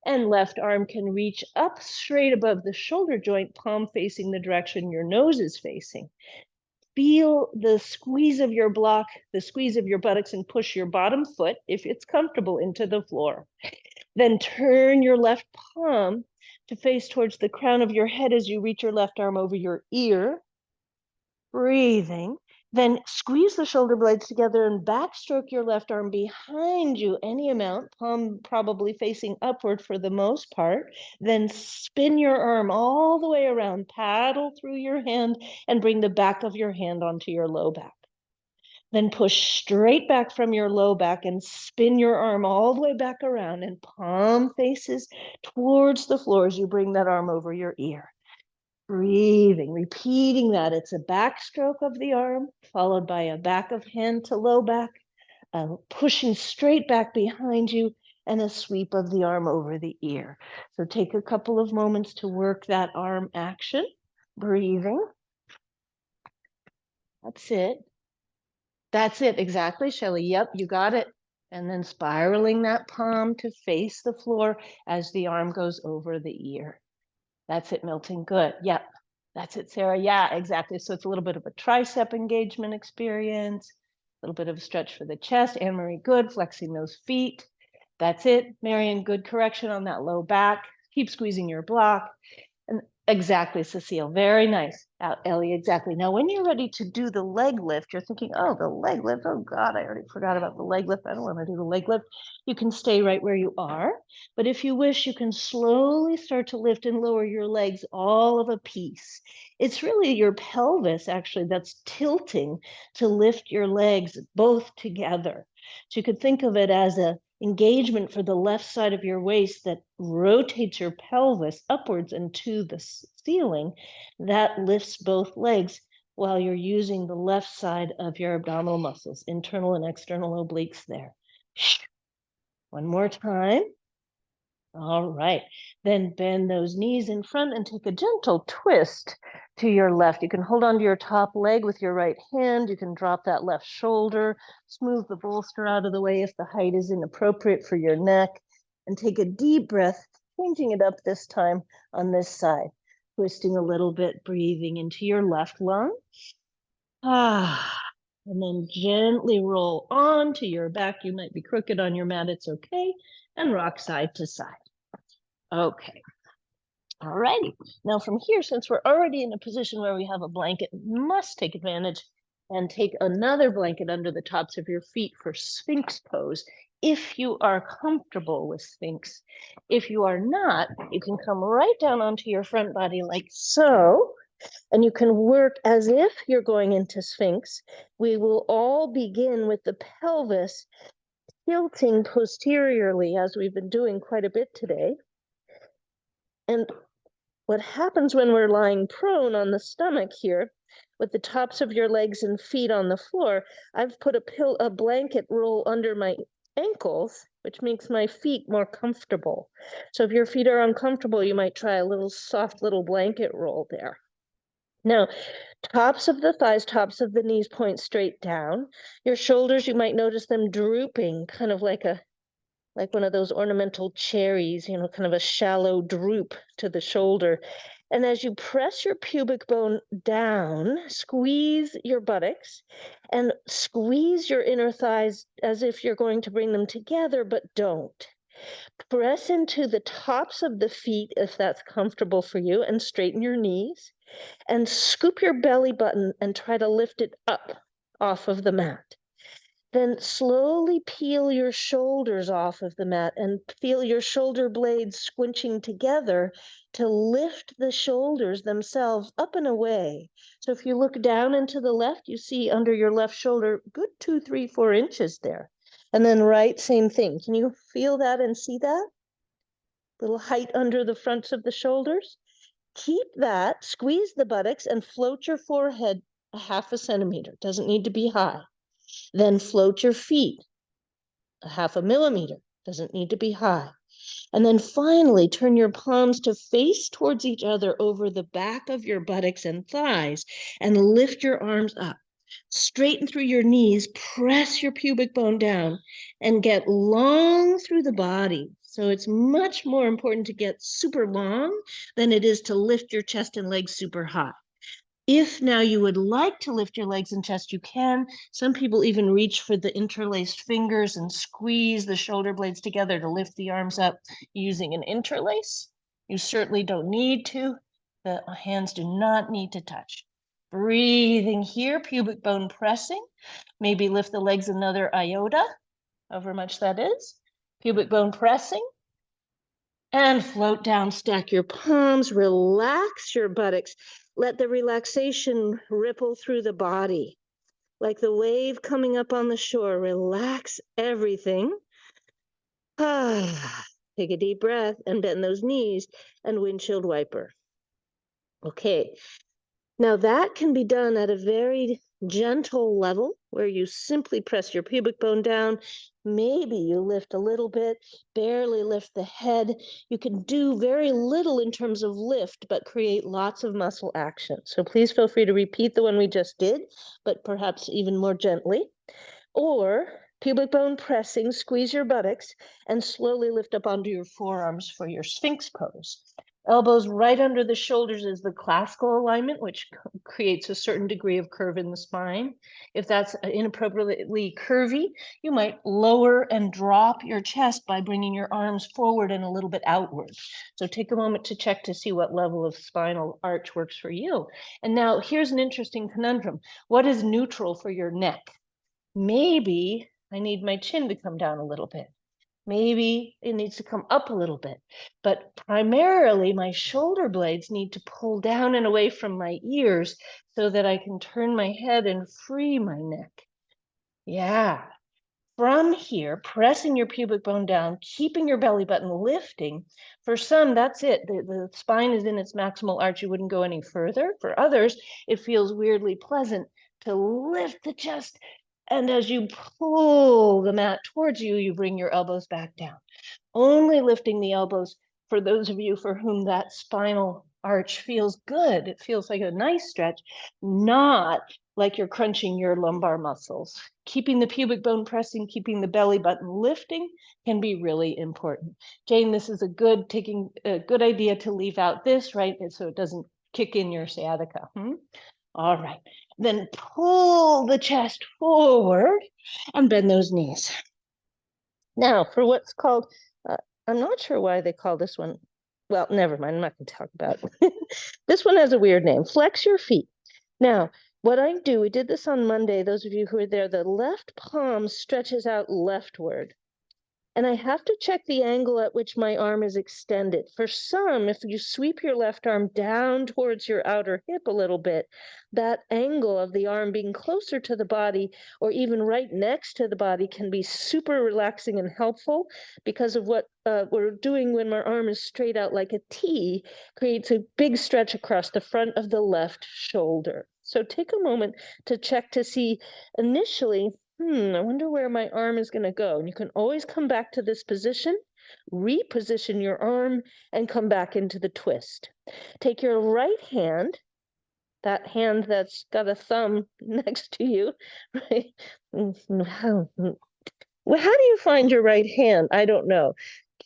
And left arm can reach up straight above the shoulder joint, palm facing the direction your nose is facing. Feel the squeeze of your block, the squeeze of your buttocks, and push your bottom foot, if it's comfortable, into the floor. Then turn your left palm to face towards the crown of your head as you reach your left arm over your ear. Breathing. Then squeeze the shoulder blades together and backstroke your left arm behind you, any amount, palm probably facing upward for the most part. Then spin your arm all the way around, paddle through your hand, and bring the back of your hand onto your low back. Then push straight back from your low back and spin your arm all the way back around and palm faces towards the floor as you bring that arm over your ear. Breathing, repeating that. It's a backstroke of the arm, followed by a back of hand to low back, pushing straight back behind you, and a sweep of the arm over the ear. So take a couple of moments to work that arm action. Breathing. That's it. That's it, exactly, Shelley. Yep, you got it. And then spiraling that palm to face the floor as the arm goes over the ear. That's it, Milton. Good. Yep. That's it, Sarah. Yeah, exactly. So it's a little bit of a tricep engagement experience, a little bit of a stretch for the chest. Anne-Marie, good. Flexing those feet. That's it. Marion, good correction on that low back. Keep squeezing your block. And exactly, Cecile. Very nice. Ellie, exactly. Now, when you're ready to do the leg lift, you're thinking, oh, the leg lift. Oh, God, I already forgot about the leg lift. I don't want to do the leg lift. You can stay right where you are. But if you wish, you can slowly start to lift and lower your legs all of a piece. It's really your pelvis, actually, that's tilting to lift your legs both together. So you could think of it as a engagement for the left side of your waist that rotates your pelvis upwards and to the ceiling. That lifts both legs while you're using the left side of your abdominal muscles, internal and external obliques there. One more time. All right, then bend those knees in front and take a gentle twist to your left. You can hold onto your top leg with your right hand. You can drop that left shoulder, smooth the bolster out of the way if the height is inappropriate for your neck, and take a deep breath, changing it up this time on this side, twisting a little bit, breathing into your left lung. And then gently roll onto your back. You might be crooked on your mat, it's okay, and rock side to side. Okay. All righty. Now from here, since we're already in a position where we have a blanket, must take advantage and take another blanket under the tops of your feet for Sphinx pose, if you are comfortable with Sphinx. If you are not, you can come right down onto your front body like so, And you can work as if you're going into Sphinx. We will all begin with the pelvis tilting posteriorly, as we've been doing quite a bit today. And what happens when we're lying prone on the stomach here, with the tops of your legs and feet on the floor, I've put a blanket roll under my ankles, which makes my feet more comfortable. So if your feet are uncomfortable, you might try a little soft little blanket roll there. Now, tops of the thighs, tops of the knees point straight down. Your shoulders, you might notice them drooping, kind of like one of those ornamental cherries, you know, kind of a shallow droop to the shoulder. And as you press your pubic bone down, squeeze your buttocks and squeeze your inner thighs as if you're going to bring them together, but don't. Press into the tops of the feet if that's comfortable for you, and straighten your knees. And scoop your belly button and try to lift it up off of the mat. Then slowly peel your shoulders off of the mat and feel your shoulder blades squinching together to lift the shoulders themselves up and away. So if you look down and to the left, you see under your left shoulder, good 2, 3, 4 inches there. And then right, same thing. Can you feel that and see that? Little height under the fronts of the shoulders. Keep that, squeeze the buttocks and float your forehead a 1/2 centimeter. Doesn't need to be high. Then float your feet a 1/2 millimeter. Doesn't need to be high. And then finally turn your palms to face towards each other over the back of your buttocks and thighs and lift your arms up. Straighten through your knees, press your pubic bone down and get long through the body. So it's much more important to get super long than it is to lift your chest and legs super high. If now you would like to lift your legs and chest, you can. Some people even reach for the interlaced fingers and squeeze the shoulder blades together to lift the arms up using an interlace. You certainly don't need to. The hands do not need to touch. Breathing here, pubic bone pressing. Maybe lift the legs another iota, however much that is. Pubic bone pressing. And float down, stack your palms, relax your buttocks. Let the relaxation ripple through the body. Like the wave coming up on the shore, relax everything. Take a deep breath and bend those knees and windshield wiper. Okay, now that can be done at a very gentle level where you simply press your pubic bone down. Maybe you lift a little bit, barely lift the head. You can do very little in terms of lift, but create lots of muscle action. So please feel free to repeat the one we just did, but perhaps even more gently. Or pubic bone pressing, squeeze your buttocks and slowly lift up onto your forearms for your Sphinx pose. Elbows right under the shoulders is the classical alignment, which creates a certain degree of curve in the spine. If that's inappropriately curvy, you might lower and drop your chest by bringing your arms forward and a little bit outward. So take a moment to check to see what level of spinal arch works for you. And now here's an interesting conundrum. What is neutral for your neck? Maybe I need my chin to come down a little bit. Maybe it needs to come up a little bit, but primarily my shoulder blades need to pull down and away from my ears so that I can turn my head and free my neck. Yeah. From here, pressing your pubic bone down, keeping your belly button lifting. For some, that's it. The spine is in its maximal arch. You wouldn't go any further. For others, it feels weirdly pleasant to lift the chest. And as you pull the mat towards you, you bring your elbows back down. Only lifting the elbows for those of you for whom that spinal arch feels good. It feels like a nice stretch, not like you're crunching your lumbar muscles. Keeping the pubic bone pressing, keeping the belly button lifting can be really important. Jane, this is a good idea to leave out this, right? So it doesn't kick in your sciatica. All right, then pull the chest forward and bend those knees. Now for what's called, I'm not sure why they call this one, well, never mind, I'm not going to talk about it. This one has a weird name, flex your feet. Now, what I do, we did this on Monday, those of you who were there, the left palm stretches out leftward. And I have to check the angle at which my arm is extended. For some, if you sweep your left arm down towards your outer hip a little bit, that angle of the arm being closer to the body or even right next to the body can be super relaxing and helpful because of what we're doing when my arm is straight out like a T, creates a big stretch across the front of the left shoulder. So take a moment to check to see initially, I wonder where my arm is going to go. And you can always come back to this position, reposition your arm, and come back into the twist. Take your right hand, that hand that's got a thumb next to you, right? Well, how do you find your right hand? I don't know.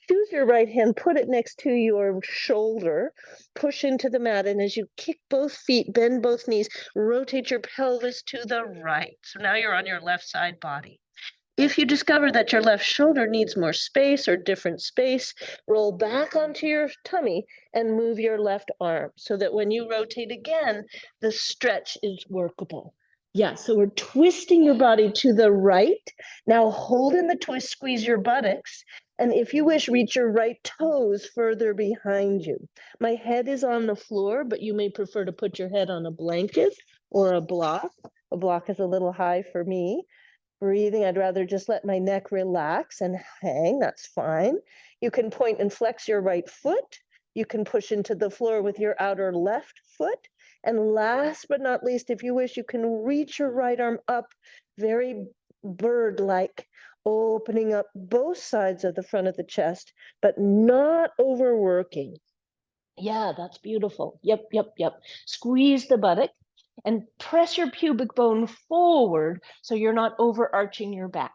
Choose your right hand, put it next to your shoulder, push into the mat, and as you kick both feet, bend both knees, rotate your pelvis to the right. So now you're on your left side body. If you discover that your left shoulder needs more space or different space, roll back onto your tummy and move your left arm so that when you rotate again, the stretch is workable. Yeah, so we're twisting your body to the right. Now hold in the twist, squeeze your buttocks, and if you wish, reach your right toes further behind you. My head is on the floor, but you may prefer to put your head on a blanket or a block. A block is a little high for me. Breathing, I'd rather just let my neck relax and hang, that's fine. You can point and flex your right foot. You can push into the floor with your outer left foot. And last but not least, if you wish, you can reach your right arm up, very bird-like, opening up both sides of the front of the chest, but not overworking. Yeah, that's beautiful. Yep. Squeeze the buttock and press your pubic bone forward so you're not overarching your back.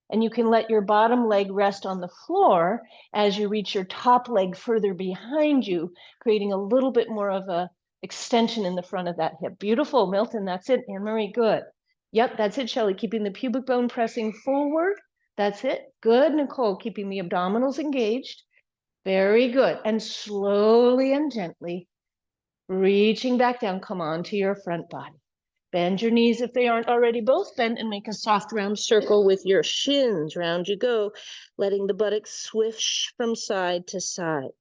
And you can let your bottom leg rest on the floor as you reach your top leg further behind you, creating a little bit more of a extension in the front of that hip. Beautiful, Milton, that's it. Anne-Marie, good. Yep, that's it, Shelley, keeping the pubic bone pressing forward. That's it. Good, Nicole, keeping the abdominals engaged. Very good. And slowly and gently reaching back down, come on to your front body. Bend your knees if they aren't already both bent and make a soft round circle with your shins. Round you go, letting the buttocks swish from side to side.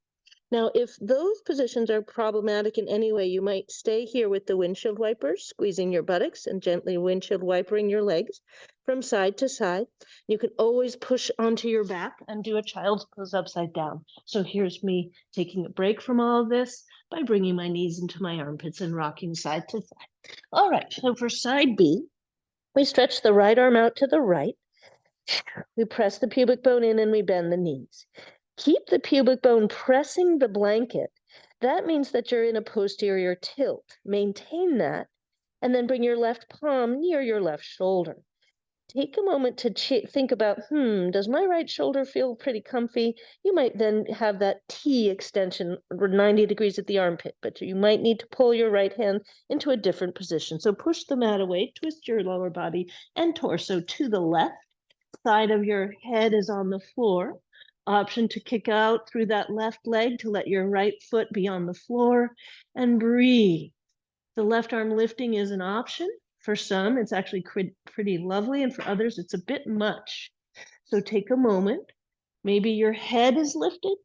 Now, if those positions are problematic in any way, you might stay here with the windshield wipers, squeezing your buttocks and gently windshield wipering your legs from side to side. You can always push onto your back and do a child's pose upside down. So here's me taking a break from all of this by bringing my knees into my armpits and rocking side to side. All right, so for side B, we stretch the right arm out to the right. We press the pubic bone in and we bend the knees. Keep the pubic bone pressing the blanket. That means that you're in a posterior tilt. Maintain that, and then bring your left palm near your left shoulder. Take a moment to think about, does my right shoulder feel pretty comfy? You might then have that T extension 90 degrees at the armpit, but you might need to pull your right hand into a different position. So push the mat away, twist your lower body and torso to the left. Side of your head is on the floor. Option to kick out through that left leg to let your right foot be on the floor and breathe. The left arm lifting is an option. For some, it's actually pretty lovely, and for others, it's a bit much. So take a moment. Maybe your head is lifted.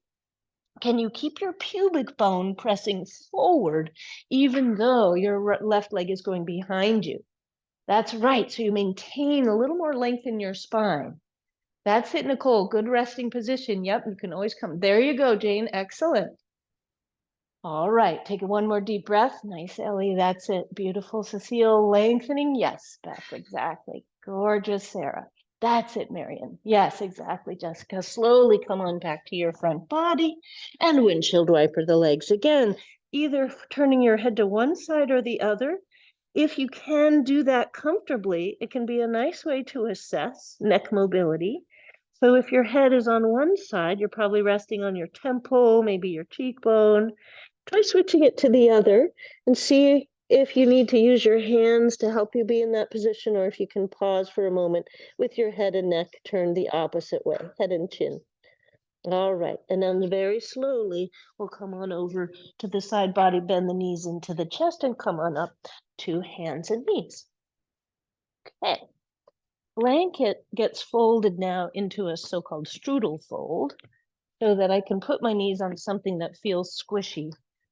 Can you keep your pubic bone pressing forward, even though your left leg is going behind you? That's right. So you maintain a little more length in your spine. That's it, Nicole. Good resting position. Yep, you can always come. There you go, Jane. Excellent. All right, take one more deep breath. Nice, Ellie. That's it. Beautiful. Cecile, lengthening. Yes, Beth, exactly. Gorgeous, Sarah. That's it, Marion. Yes, exactly, Jessica. Slowly come on back to your front body and windshield wiper the legs again, either turning your head to one side or the other. If you can do that comfortably, it can be a nice way to assess neck mobility. So if your head is on one side, you're probably resting on your temple, maybe your cheekbone. Try switching it to the other and see if you need to use your hands to help you be in that position, or if you can pause for a moment with your head and neck turned the opposite way, head and chin. All right, and then very slowly, we'll come on over to the side body, bend the knees into the chest, and come on up to hands and knees. Okay. blanket gets folded now into a so-called strudel fold so that I can put my knees on something that feels squishy.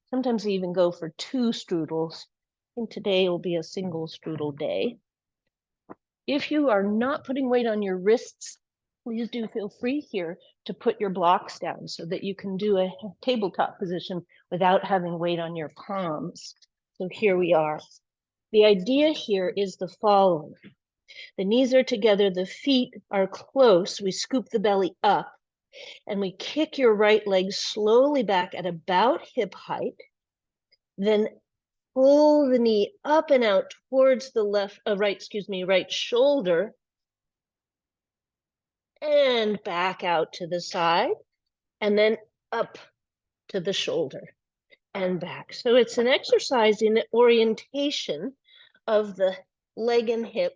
Sometimes I even go for 2 strudels. I think today will be a single strudel day. If you are not putting weight on your wrists, please do feel free here to put your blocks down so that you can do a tabletop position without having weight on your palms. So here we are. The idea here is the following. The knees are together, the feet are close. We scoop the belly up and we kick your right leg slowly back at about hip height. Then pull the knee up and out towards the right shoulder and back out to the side and then up to the shoulder and back. So it's an exercise in orientation of the leg and hip.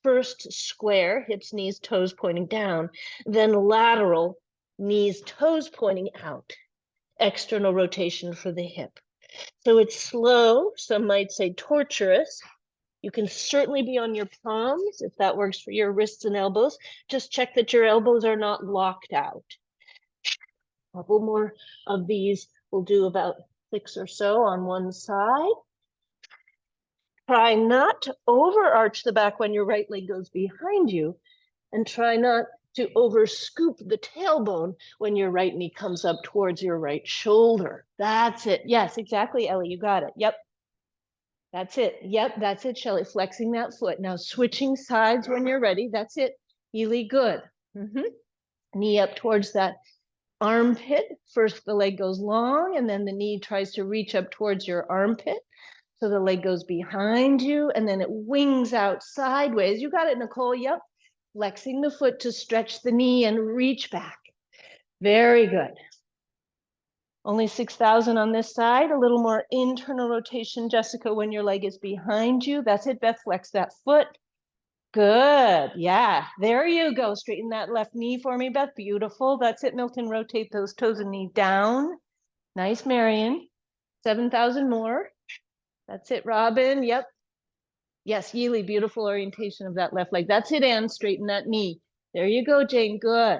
First square, hips, knees, toes pointing down, then lateral, knees, toes pointing out. External rotation for the hip. So it's slow, some might say torturous. You can certainly be on your palms if that works for your wrists and elbows. Just check that your elbows are not locked out. A couple more of these. We'll do about 6 or so on one side. Try not to overarch the back when your right leg goes behind you, and try not to over scoop the tailbone when your right knee comes up towards your right shoulder. That's it. Yes, exactly, Ellie, you got it. Yep. That's it. Yep, that's it, Shelley. Flexing that foot. Now switching sides when you're ready. That's it. Really good. Knee up towards that armpit. First the leg goes long and then the knee tries to reach up towards your armpit. So the leg goes behind you and then it wings out sideways. You got it, Nicole. Yep. Flexing the foot to stretch the knee and reach back. Very good. Only 6,000 on this side. A little more internal rotation, Jessica, when your leg is behind you. That's it, Beth. Flex that foot. Good. Yeah, there you go. Straighten that left knee for me, Beth. Beautiful. That's it, Milton. Rotate those toes and knee down. Nice, Marion. 7,000 more. That's it, Robin. Yep. Yes, Yeely, beautiful orientation of that left leg. That's it, Ann. Straighten that knee. There you go, Jane. Good.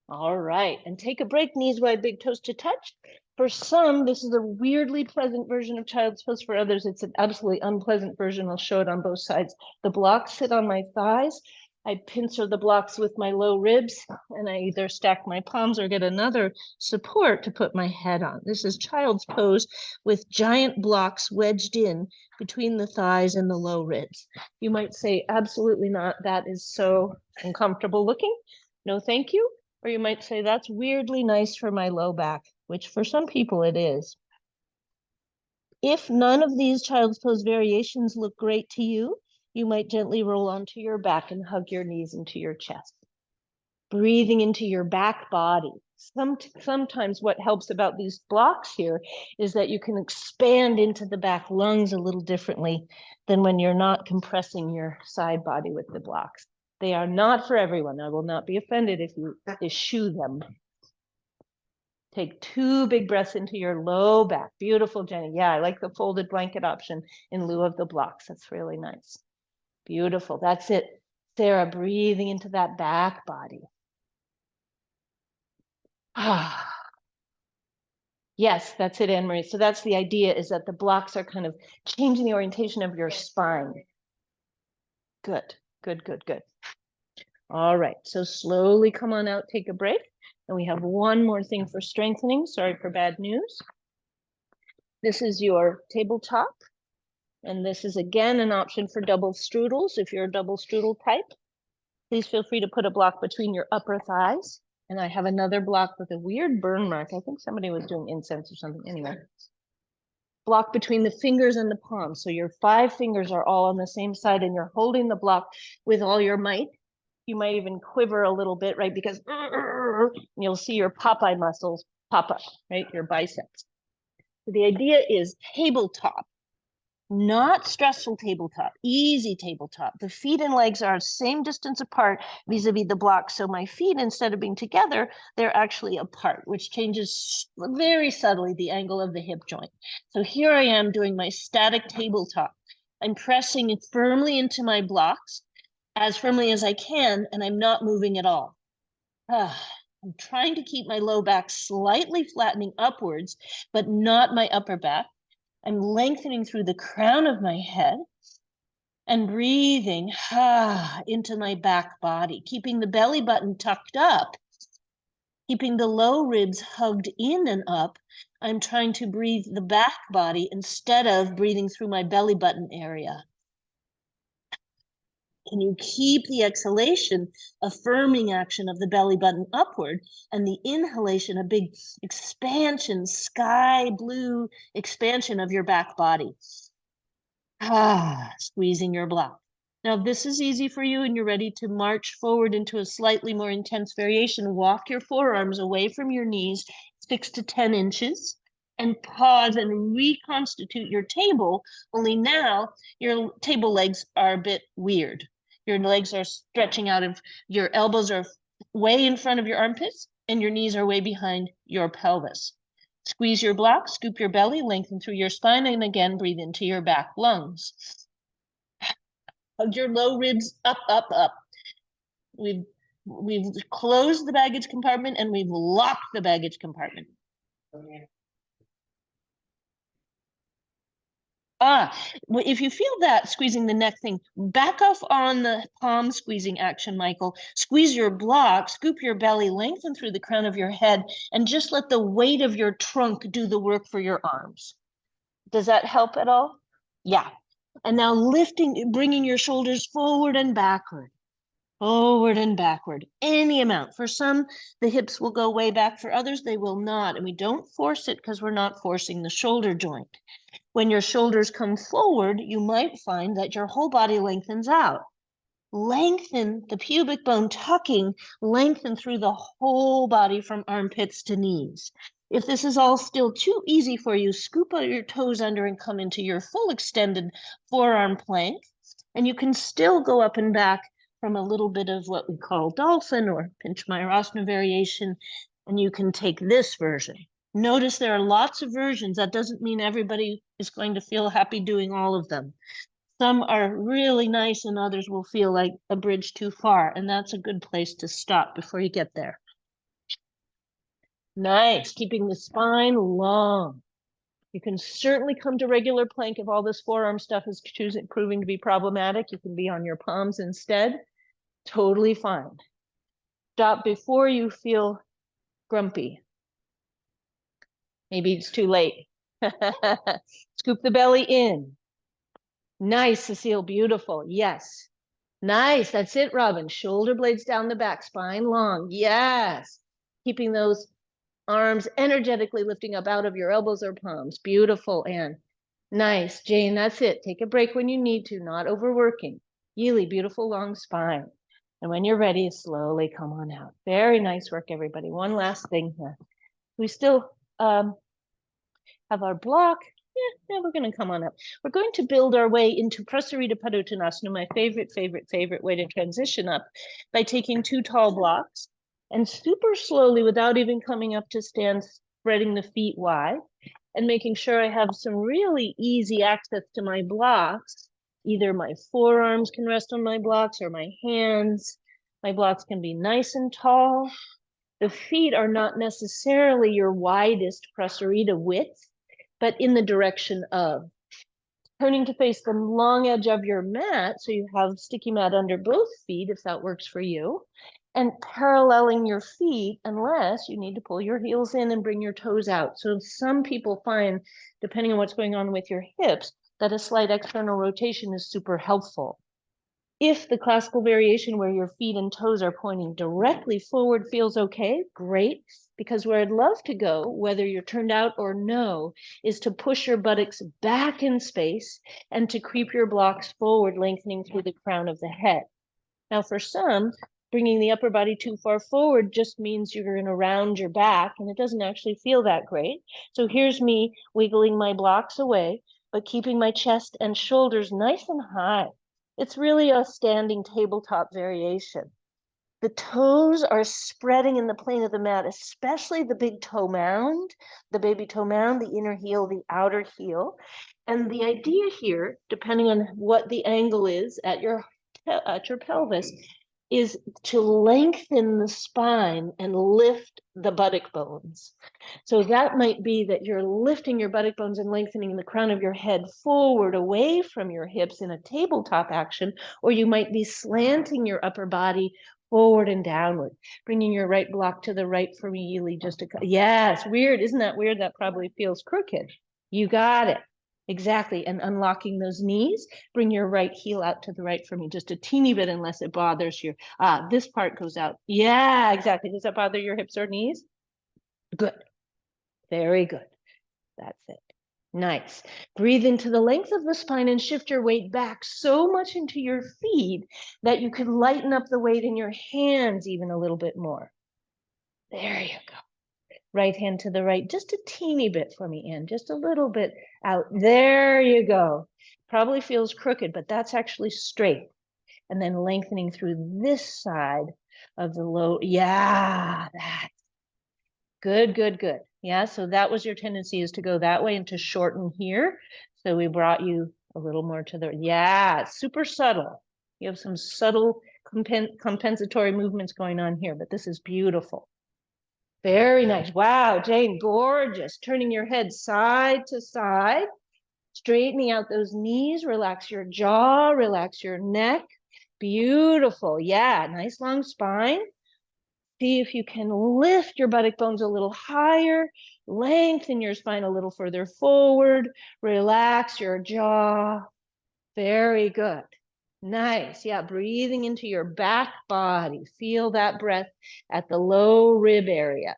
All right. And take a break. Knees wide, big toes to touch. For some, this is a weirdly pleasant version of child's pose. For others, it's an absolutely unpleasant version. I'll show it on both sides. The blocks sit on my thighs. I pincer the blocks with my low ribs, and I either stack my palms or get another support to put my head on. This is child's pose with giant blocks wedged in between the thighs and the low ribs. You might say, absolutely not. That is so uncomfortable looking. No, thank you. Or you might say, that's weirdly nice for my low back, which for some people it is. If none of these child's pose variations look great to you, you might gently roll onto your back and hug your knees into your chest. Breathing into your back body. Sometimes what helps about these blocks here is that you can expand into the back lungs a little differently than when you're not compressing your side body with the blocks. They are not for everyone. I will not be offended if you eschew them. Take 2 big breaths into your low back. Beautiful, Jenny. Yeah, I like the folded blanket option in lieu of the blocks. That's really nice. Beautiful. That's it. Sarah, breathing into that back body. Ah. Yes, that's it, Anne-Marie. So that's the idea, is that the blocks are kind of changing the orientation of your spine. Good, good, good, good. All right, so slowly come on out, take a break. And we have one more thing for strengthening. Sorry for bad news. This is your tabletop. And this is again an option for double strudels. If you're a double strudel type, please feel free to put a block between your upper thighs. And I have another block with a weird burn mark. I think somebody was doing incense or something. Anyway, block between the fingers and the palms. So your 5 fingers are all on the same side and you're holding the block with all your might. You might even quiver a little bit, right? Because you'll see your Popeye muscles pop up, right? Your biceps. So the idea is tabletop. Not stressful tabletop, easy tabletop. The feet and legs are same distance apart vis-a-vis the block. So my feet, instead of being together, they're actually apart, which changes very subtly the angle of the hip joint. So here I am doing my static tabletop. I'm pressing it firmly into my blocks as firmly as I can, and I'm not moving at all. I'm trying to keep my low back slightly flattening upwards, but not my upper back. I'm lengthening through the crown of my head and breathing into my back body, keeping the belly button tucked up, keeping the low ribs hugged in and up. I'm trying to breathe the back body instead of breathing through my belly button area. Can you keep the exhalation a firming action of the belly button upward, and the inhalation a big expansion, sky blue expansion of your back body? Squeezing your block. Now, if this is easy for you and you're ready to march forward into a slightly more intense variation, walk your forearms away from your knees 6 to 10 inches and pause and reconstitute your table, only now your table legs are a bit weird. Your legs are stretching out of, your elbows are way in front of your armpits and your knees are way behind your pelvis. Squeeze your block, scoop your belly, lengthen through your spine, and again, breathe into your back lungs. Hug your low ribs up, up, up. We've closed the baggage compartment and we've locked the baggage compartment. If you feel that squeezing the neck thing, back off on the palm squeezing action, Michael. Squeeze your block, scoop your belly, lengthen through the crown of your head, and just let the weight of your trunk do the work for your arms. Does that help at all? Yeah. And now lifting, bringing your shoulders forward and backward. Forward and backward, any amount. For some, the hips will go way back. For others, they will not. And we don't force it because we're not forcing the shoulder joint. When your shoulders come forward, you might find that your whole body lengthens out. Lengthen the pubic bone tucking, lengthen through the whole body from armpits to knees. If this is all still too easy for you, scoop out your toes under and come into your full extended forearm plank. And you can still go up and back from a little bit of what we call dolphin or Pinch Mayurasana variation. And you can take this version. Notice there are lots of versions. That doesn't mean everybody is going to feel happy doing all of them. Some are really nice and others will feel like a bridge too far. And that's a good place to stop before you get there. Nice, keeping the spine long. You can certainly come to regular plank if all this forearm stuff is proving to be problematic. You can be on your palms instead. Totally fine. Stop before you feel grumpy. Maybe it's too late. Scoop the belly in. Nice, Cecile, beautiful. Yes. Nice, that's it, Robin. Shoulder blades down the back, spine long. Yes. Keeping those arms energetically lifting up out of your elbows or palms. Beautiful, Anne. Nice, Jane, that's it. Take a break when you need to, not overworking. Yili, beautiful long spine. And when you're ready, slowly come on out. Very nice work, everybody. One last thing here. We still have our block. Yeah, we're going to come on up. We're going to build our way into Prasarita Padottanasana, my favorite way to transition up, by taking 2 tall blocks and super slowly, without even coming up to stand, spreading the feet wide and making sure I have some really easy access to my blocks. Either my forearms can rest on my blocks or my hands. My blocks can be nice and tall. The feet are not necessarily your widest Prasarita width, but in the direction of. Turning to face the long edge of your mat, so you have sticky mat under both feet, if that works for you, and paralleling your feet, unless you need to pull your heels in and bring your toes out. So some people find, depending on what's going on with your hips, that a slight external rotation is super helpful. If the classical variation where your feet and toes are pointing directly forward feels okay, great. Because where I'd love to go, whether you're turned out or no, is to push your buttocks back in space and to creep your blocks forward, lengthening through the crown of the head. Now, for some, bringing the upper body too far forward just means you're going to round your back, and it doesn't actually feel that great. So here's me wiggling my blocks away, but keeping my chest and shoulders nice and high. It's really a standing tabletop variation. The toes are spreading in the plane of the mat, especially the big toe mound, the baby toe mound, the inner heel, the outer heel. And the idea here, depending on what the angle is at your pelvis is to lengthen the spine and lift the buttock bones. So that might be that you're lifting your buttock bones and lengthening the crown of your head forward away from your hips in a tabletop action, or you might be slanting your upper body forward and downward, bringing your right block to the right for me, Yili, just yes, weird. Isn't that weird? That probably feels crooked. You got it. Exactly. And unlocking those knees, bring your right heel out to the right for me, just a teeny bit, unless it bothers you. This part goes out. Yeah, exactly. Does that bother your hips or knees? Good. Very good. That's it. Nice. Breathe into the length of the spine and shift your weight back so much into your feet that you can lighten up the weight in your hands even a little bit more. There you go. Right hand to the right, just a teeny bit for me, Ann, just a little bit out. There you go. Probably feels crooked, but that's actually straight. And then lengthening through this side of the low. Yeah, that's good, good, good. Yeah, so that was your tendency, is to go that way and to shorten here. So we brought you a little more to the, yeah, super subtle. You have some subtle compensatory movements going on here, but this is beautiful. Very nice. Wow, Jane, gorgeous. Turning your head side to side, straightening out those knees, relax your jaw, relax your neck. Beautiful. Yeah, nice long spine. See if you can lift your buttock bones a little higher, lengthen your spine a little further forward, relax your jaw. Very good. Nice. Yeah, breathing into your back body. Feel that breath at the low rib area.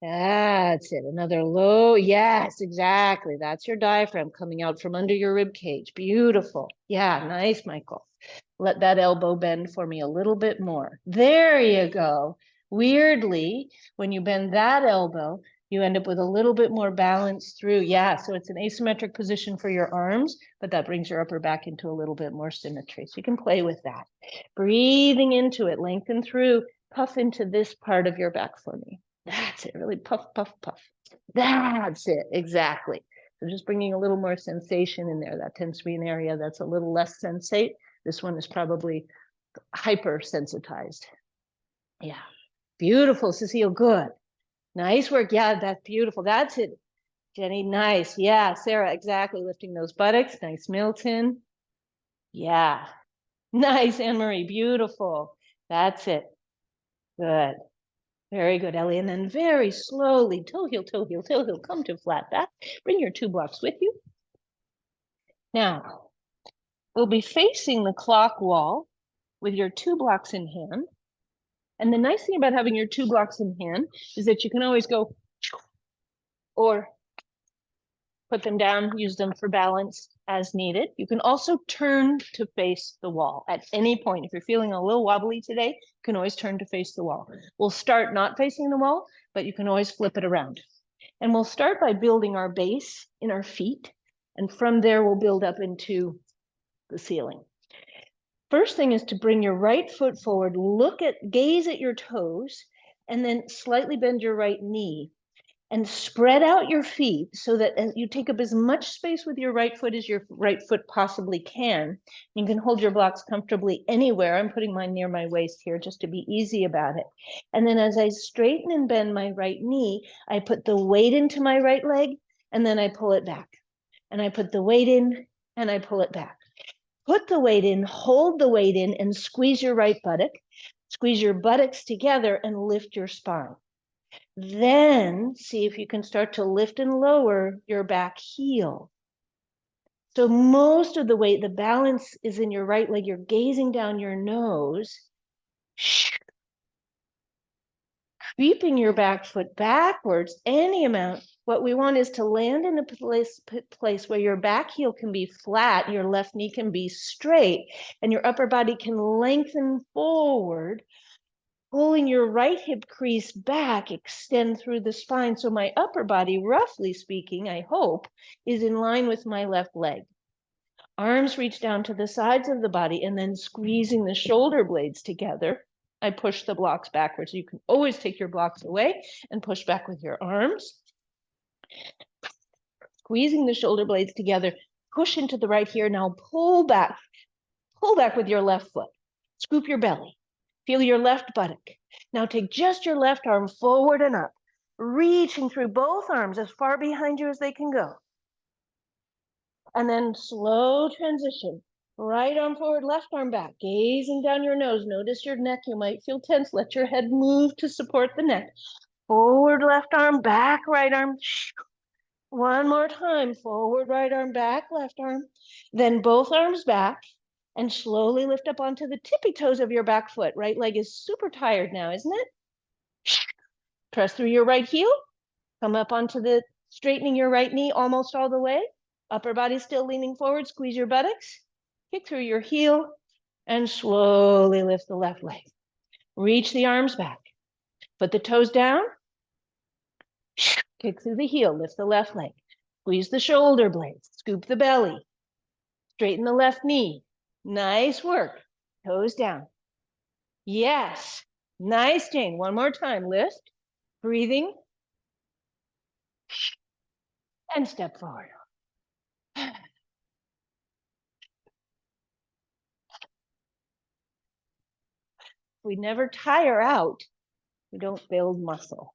That's it. Another low. Yes, exactly. That's your diaphragm coming out from under your rib cage. Beautiful. Yeah, nice, Michael. Let that elbow bend for me a little bit more. There you go. Weirdly, when you bend that elbow, you end up with a little bit more balance through. Yeah, so it's an asymmetric position for your arms, but that brings your upper back into a little bit more symmetry. So you can play with that. Breathing into it, lengthen through, puff into this part of your back for me. That's it. Really puff, puff, puff. That's it. Exactly. So just bringing a little more sensation in there. That tends to be an area that's a little less sensate. This one is probably hypersensitized. Yeah. Beautiful, Cecile. Good. Nice work. Yeah, that's beautiful. That's it, Jenny. Nice. Yeah, Sarah, exactly. Lifting those buttocks. Nice, Milton. Yeah. Nice, Anne-Marie. Beautiful. That's it. Good. Very good, Ellie. And then very slowly, toe heel, toe heel, toe heel, come to flat back. Bring your 2 blocks with you. Now, we'll be facing the clock wall with your 2 blocks in hand. And the nice thing about having your 2 blocks in hand is that you can always go or put them down, use them for balance as needed. You can also turn to face the wall at any point. If you're feeling a little wobbly today, you can always turn to face the wall. We'll start not facing the wall, but you can always flip it around. And we'll start by building our base in our feet. And from there, we'll build up into the ceiling. First thing is to bring your right foot forward, gaze at your toes, and then slightly bend your right knee and spread out your feet so that you take up as much space with your right foot as your right foot possibly can. You can hold your blocks comfortably anywhere. I'm putting mine near my waist here just to be easy about it. And then as I straighten and bend my right knee, I put the weight into my right leg, and then I pull it back. And I put the weight in, and I pull it back. Put the weight in, hold the weight in, and squeeze your right buttock. Squeeze your buttocks together and lift your spine. Then see if you can start to lift and lower your back heel. So most of the weight, the balance is in your right leg. You're gazing down your nose, creeping your back foot backwards any amount. What we want is to land in a place where your back heel can be flat, your left knee can be straight, and your upper body can lengthen forward, pulling your right hip crease back, extend through the spine. So my upper body, roughly speaking, I hope, is in line with my left leg. Arms reach down to the sides of the body, and then squeezing the shoulder blades together, I push the blocks backwards. You can always take your blocks away and push back with your arms. Squeezing the shoulder blades together, push into the right here. Now pull back. Pull back with your left foot. Scoop your belly. Feel your left buttock. Now take just your left arm forward and up, reaching through both arms as far behind you as they can go. And then slow transition. Right arm forward, left arm back, gazing down your nose. Notice your neck. You might feel tense. Let your head move to support the neck. Forward left arm, back right arm. One more time. Forward right arm, back left arm. Then both arms back. And slowly lift up onto the tippy toes of your back foot. Right leg is super tired now, isn't it? Press through your right heel. Come up onto the, straightening your right knee almost all the way. Upper body still leaning forward. Squeeze your buttocks. Kick through your heel and slowly lift the left leg. Reach the arms back. Put the toes down. Kick through the heel. Lift the left leg. Squeeze the shoulder blades. Scoop the belly. Straighten the left knee. Nice work. Toes down. Yes. Nice, Jane. One more time. Lift. Breathing. And step forward. We never tire out. We don't build muscle.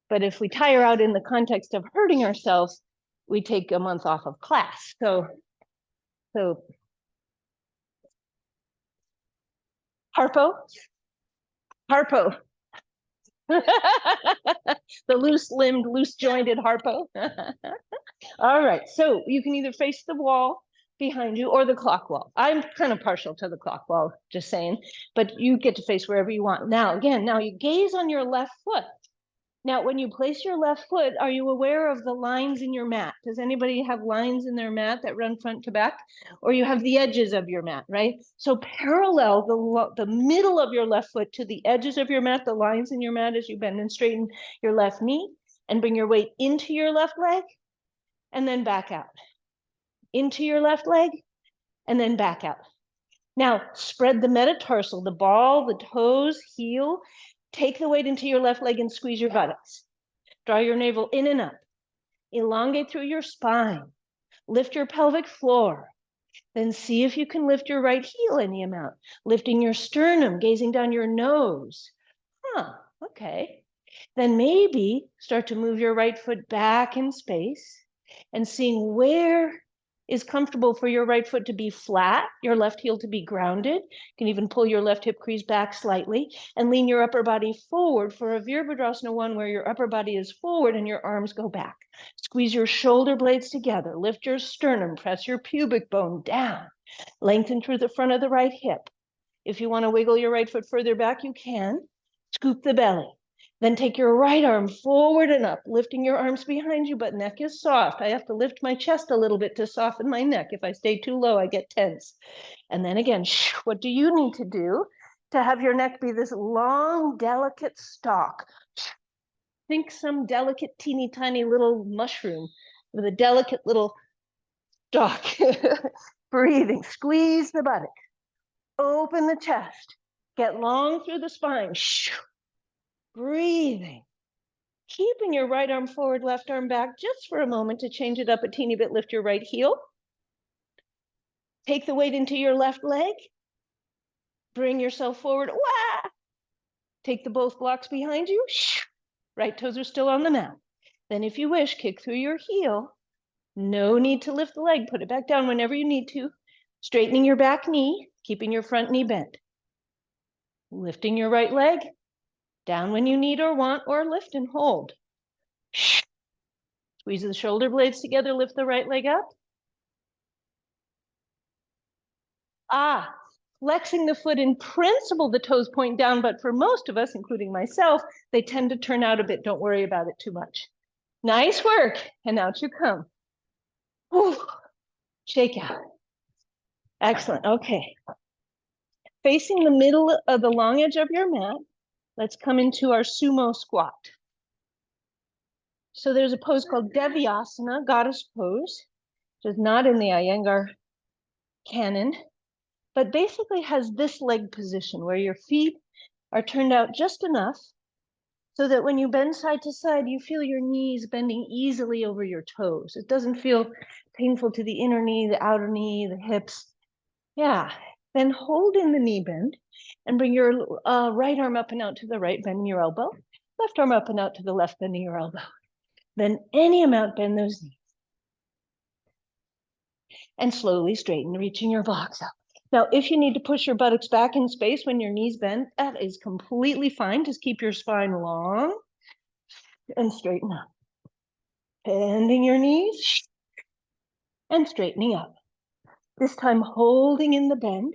But if we tire out in the context of hurting ourselves, we take a month off of class. So Harpo. The loose-limbed, loose-jointed Harpo. All right, so you can either face the wall behind you or the clock wall. I'm kind of partial to the clock wall, just saying, but you get to face wherever you want. Now, again, now you gaze on your left foot. Now, when you place your left foot, are you aware of the lines in your mat? Does anybody have lines in their mat that run front to back? Or you have the edges of your mat, right? So parallel the middle of your left foot to the edges of your mat, the lines in your mat as you bend and straighten your left knee, and bring your weight into your left leg, and then back out. Into your left leg, and then back out. Now, spread the metatarsal, the ball, the toes, heel. Take the weight into your left leg and squeeze your buttocks. Draw your navel in and up. Elongate through your spine. Lift your pelvic floor. Then see if you can lift your right heel any amount. Lifting your sternum, gazing down your nose. Okay. Then maybe start to move your right foot back in space and seeing where is comfortable for your right foot to be flat, your left heel to be grounded. You can even pull your left hip crease back slightly and lean your upper body forward for a Virabhadrasana 1 where your upper body is forward and your arms go back. Squeeze your shoulder blades together, lift your sternum, press your pubic bone down, lengthen through the front of the right hip. If you want to wiggle your right foot further back, you can. Scoop the belly. Then take your right arm forward and up, lifting your arms behind you, but neck is soft. I have to lift my chest a little bit to soften my neck. If I stay too low, I get tense. And then again, what do you need to do to have your neck be this long, delicate stalk? Think some delicate, teeny tiny little mushroom with a delicate little stalk. Breathing, squeeze the buttock, open the chest, get long through the spine. Breathing, keeping your right arm forward, left arm back just for a moment to change it up a teeny bit. Lift your right heel. Take the weight into your left leg. Bring yourself forward. Wah! Take the both blocks behind you. Right toes are still on the mat. Then if you wish, kick through your heel. No need to lift the leg. Put it back down whenever you need to. Straightening your back knee, keeping your front knee bent. Lifting your right leg. Down when you need or want, or lift and hold. Squeeze the shoulder blades together, lift the right leg up. Flexing the foot, in principle, the toes point down, but for most of us, including myself, they tend to turn out a bit. Don't worry about it too much. Nice work. And out you come. Whew. Shake out. Excellent. Okay. Facing the middle of the long edge of your mat, let's come into our sumo squat. So there's a pose called Devyasana, goddess pose, which is not in the Iyengar canon, but basically has this leg position where your feet are turned out just enough so that when you bend side to side, you feel your knees bending easily over your toes. It doesn't feel painful to the inner knee, the outer knee, the hips. Yeah. Then hold in the knee bend and bring your right arm up and out to the right, bending your elbow. Left arm up and out to the left, bending your elbow. Then any amount, bend those knees. And slowly straighten, reaching your blocks up. Now, if you need to push your buttocks back in space when your knees bend, that is completely fine. Just keep your spine long and straighten up. Bending your knees and straightening up. This time holding in the bend.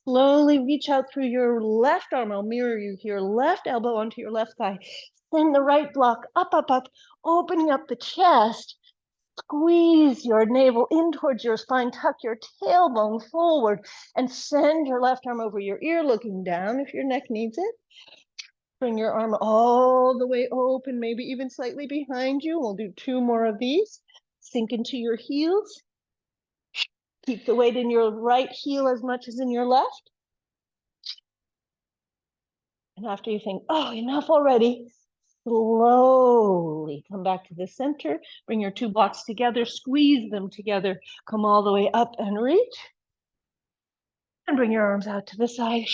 Slowly reach out through your left arm. I'll mirror you here. Left elbow onto your left thigh. Send the right block up, up, up, opening up the chest. Squeeze your navel in towards your spine. Tuck your tailbone forward and send your left arm over your ear, looking down if your neck needs it. Bring your arm all the way open, maybe even slightly behind you. We'll do 2 more of these. Sink into your heels. Keep the weight in your right heel as much as in your left. And after you think, oh, enough already, slowly come back to the center. Bring your 2 blocks together, squeeze them together. Come all the way up and reach. And bring your arms out to the side.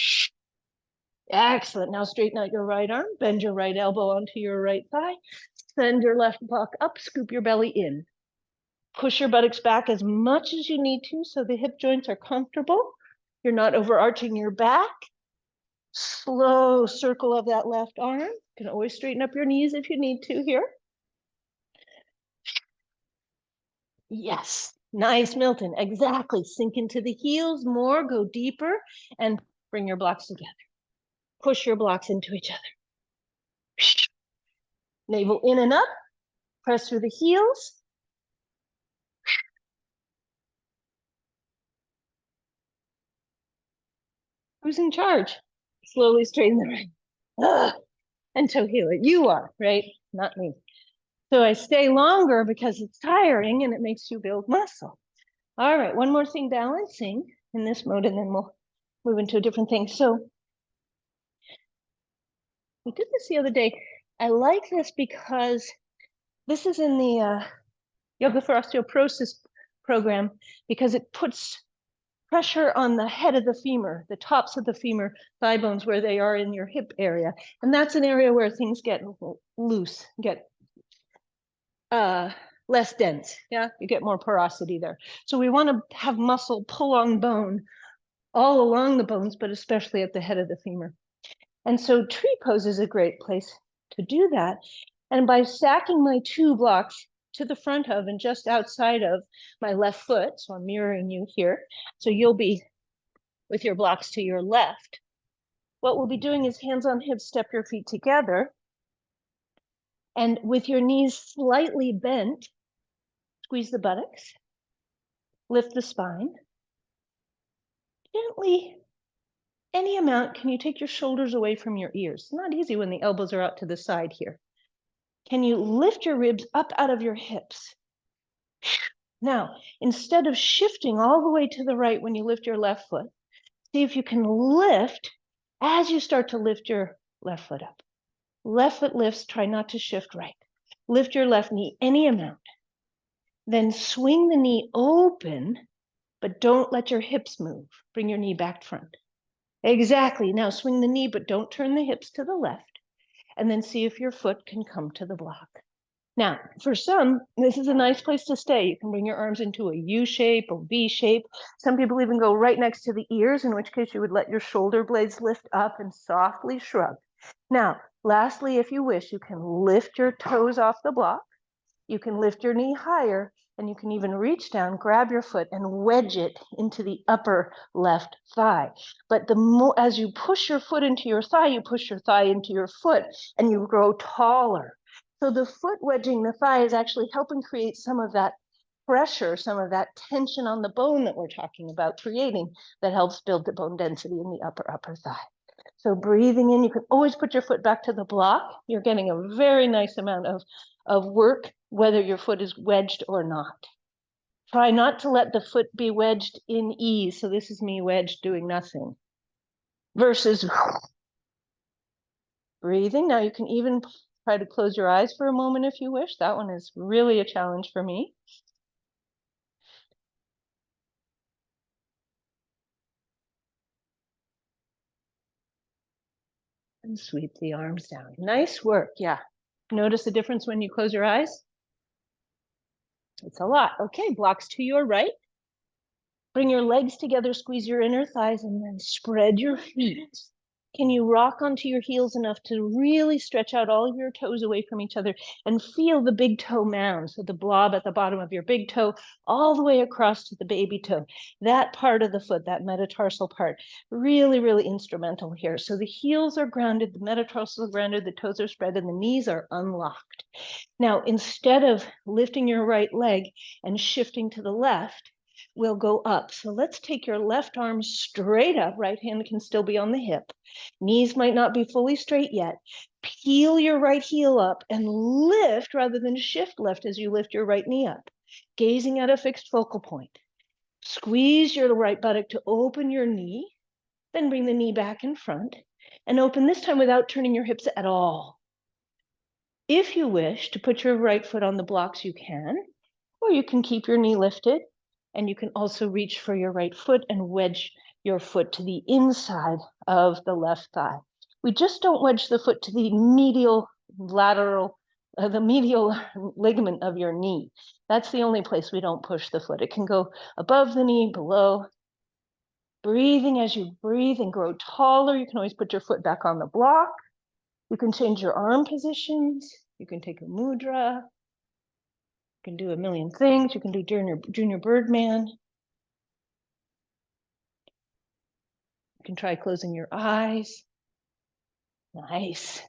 Excellent. Now straighten out your right arm. Bend your right elbow onto your right thigh. Send your left block up. Scoop your belly in. Push your buttocks back as much as you need to so the hip joints are comfortable. You're not overarching your back. Slow circle of that left arm. You can always straighten up your knees if you need to here. Yes, nice, Milton. Exactly. Sink into the heels more, go deeper, and bring your blocks together. Push your blocks into each other. Navel in and up. Press through the heels. Who's in charge? Slowly straighten the right. And toe heel it. You are, right? Not me. So I stay longer because it's tiring and it makes you build muscle. All right, one more thing, balancing in this mode, and then we'll move into a different thing. So we did this the other day. I like this because this is in the Yoga for Osteoporosis program, because it puts pressure on the head of the femur, the tops of the femur, thigh bones, where they are in your hip area. And that's an area where things get loose, get less dense. Yeah, you get more porosity there. So we want to have muscle pull on bone all along the bones, but especially at the head of the femur. And so tree pose is a great place to do that. And by stacking my 2 blocks to the front of and just outside of my left foot, so I'm mirroring you here, so you'll be with your blocks to your left. What we'll be doing is hands on hips, step your feet together, and with your knees slightly bent, squeeze the buttocks, lift the spine. Gently, any amount, can you take your shoulders away from your ears? It's not easy when the elbows are out to the side here. Can you lift your ribs up out of your hips? Now, instead of shifting all the way to the right when you lift your left foot, see if you can lift as you start to lift your left foot up. Left foot lifts, try not to shift right. Lift your left knee any amount. Then swing the knee open, but don't let your hips move. Bring your knee back front. Exactly. Now swing the knee, but don't turn the hips to the left. And then see if your foot can come to the block. Now, for some, this is a nice place to stay. You can bring your arms into a U shape or V shape. Some people even go right next to the ears, in which case you would let your shoulder blades lift up and softly shrug. Now, lastly, if you wish, you can lift your toes off the block. You can lift your knee higher, and you can even reach down, grab your foot, and wedge it into the upper left thigh. But the more, as you push your foot into your thigh, you push your thigh into your foot, and you grow taller. So the foot wedging the thigh is actually helping create some of that pressure, some of that tension on the bone that we're talking about creating, that helps build the bone density in the upper thigh. So breathing in, you can always put your foot back to the block. You're getting a very nice amount of work, whether your foot is wedged or not. Try not to let the foot be wedged in ease. So this is me wedged doing nothing. Versus breathing. Now you can even try to close your eyes for a moment if you wish. That one is really a challenge for me. And sweep the arms down. Nice work, yeah. Notice the difference when you close your eyes? It's a lot. Okay, blocks to your right. Bring your legs together, squeeze your inner thighs, and then spread your feet. Can you rock onto your heels enough to really stretch out all of your toes away from each other and feel the big toe mound? So the blob at the bottom of your big toe, all the way across to the baby toe. That part of the foot, that metatarsal part, really, really instrumental here. So the heels are grounded, the metatarsals are grounded, the toes are spread, and the knees are unlocked. Now, instead of lifting your right leg and shifting to the left, we'll go up. So let's take your left arm straight up. Right hand can still be on the hip. Knees might not be fully straight yet. Peel your right heel up and lift rather than shift left as you lift your right knee up, gazing at a fixed focal point. Squeeze your right buttock to open your knee, then bring the knee back in front and open this time without turning your hips at all. If you wish to put your right foot on the blocks, you can, or you can keep your knee lifted. And you can also reach for your right foot and wedge your foot to the inside of the left thigh. We just don't wedge the foot to the medial ligament of your knee. That's the only place we don't push the foot. It can go above the knee, below. Breathing as you breathe and grow taller, you can always put your foot back on the block. You can change your arm positions. You can take a mudra. You can do a million things. You can do junior Birdman. You can try closing your eyes. Nice.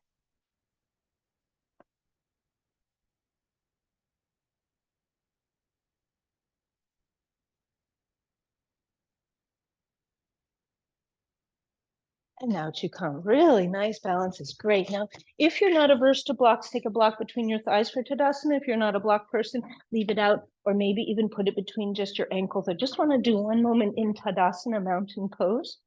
And now Qigong, really nice balance is great. Now, if you're not averse to blocks, take a block between your thighs for Tadasana. If you're not a block person, leave it out, or maybe even put it between just your ankles. I just want to do one moment in Tadasana, mountain pose.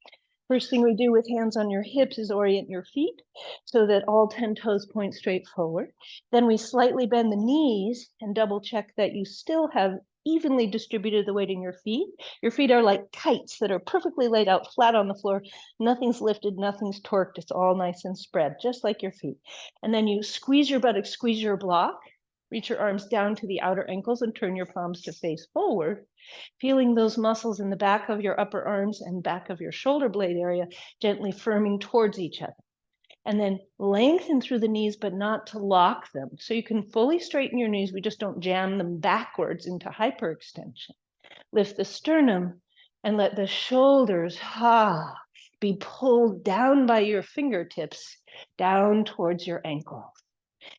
First thing we do with hands on your hips is orient your feet so that all 10 toes point straight forward. Then we slightly bend the knees and double check that you still have evenly distributed the weight in your feet. Your feet are like kites that are perfectly laid out flat on the floor. Nothing's lifted, nothing's torqued. It's all nice and spread, just like your feet. And then you squeeze your buttocks, squeeze your block, reach your arms down to the outer ankles and turn your palms to face forward, feeling those muscles in the back of your upper arms and back of your shoulder blade area gently firming towards each other. And then lengthen through the knees, but not to lock them. So you can fully straighten your knees. We just don't jam them backwards into hyperextension. Lift the sternum and let the shoulders be pulled down by your fingertips, down towards your ankles.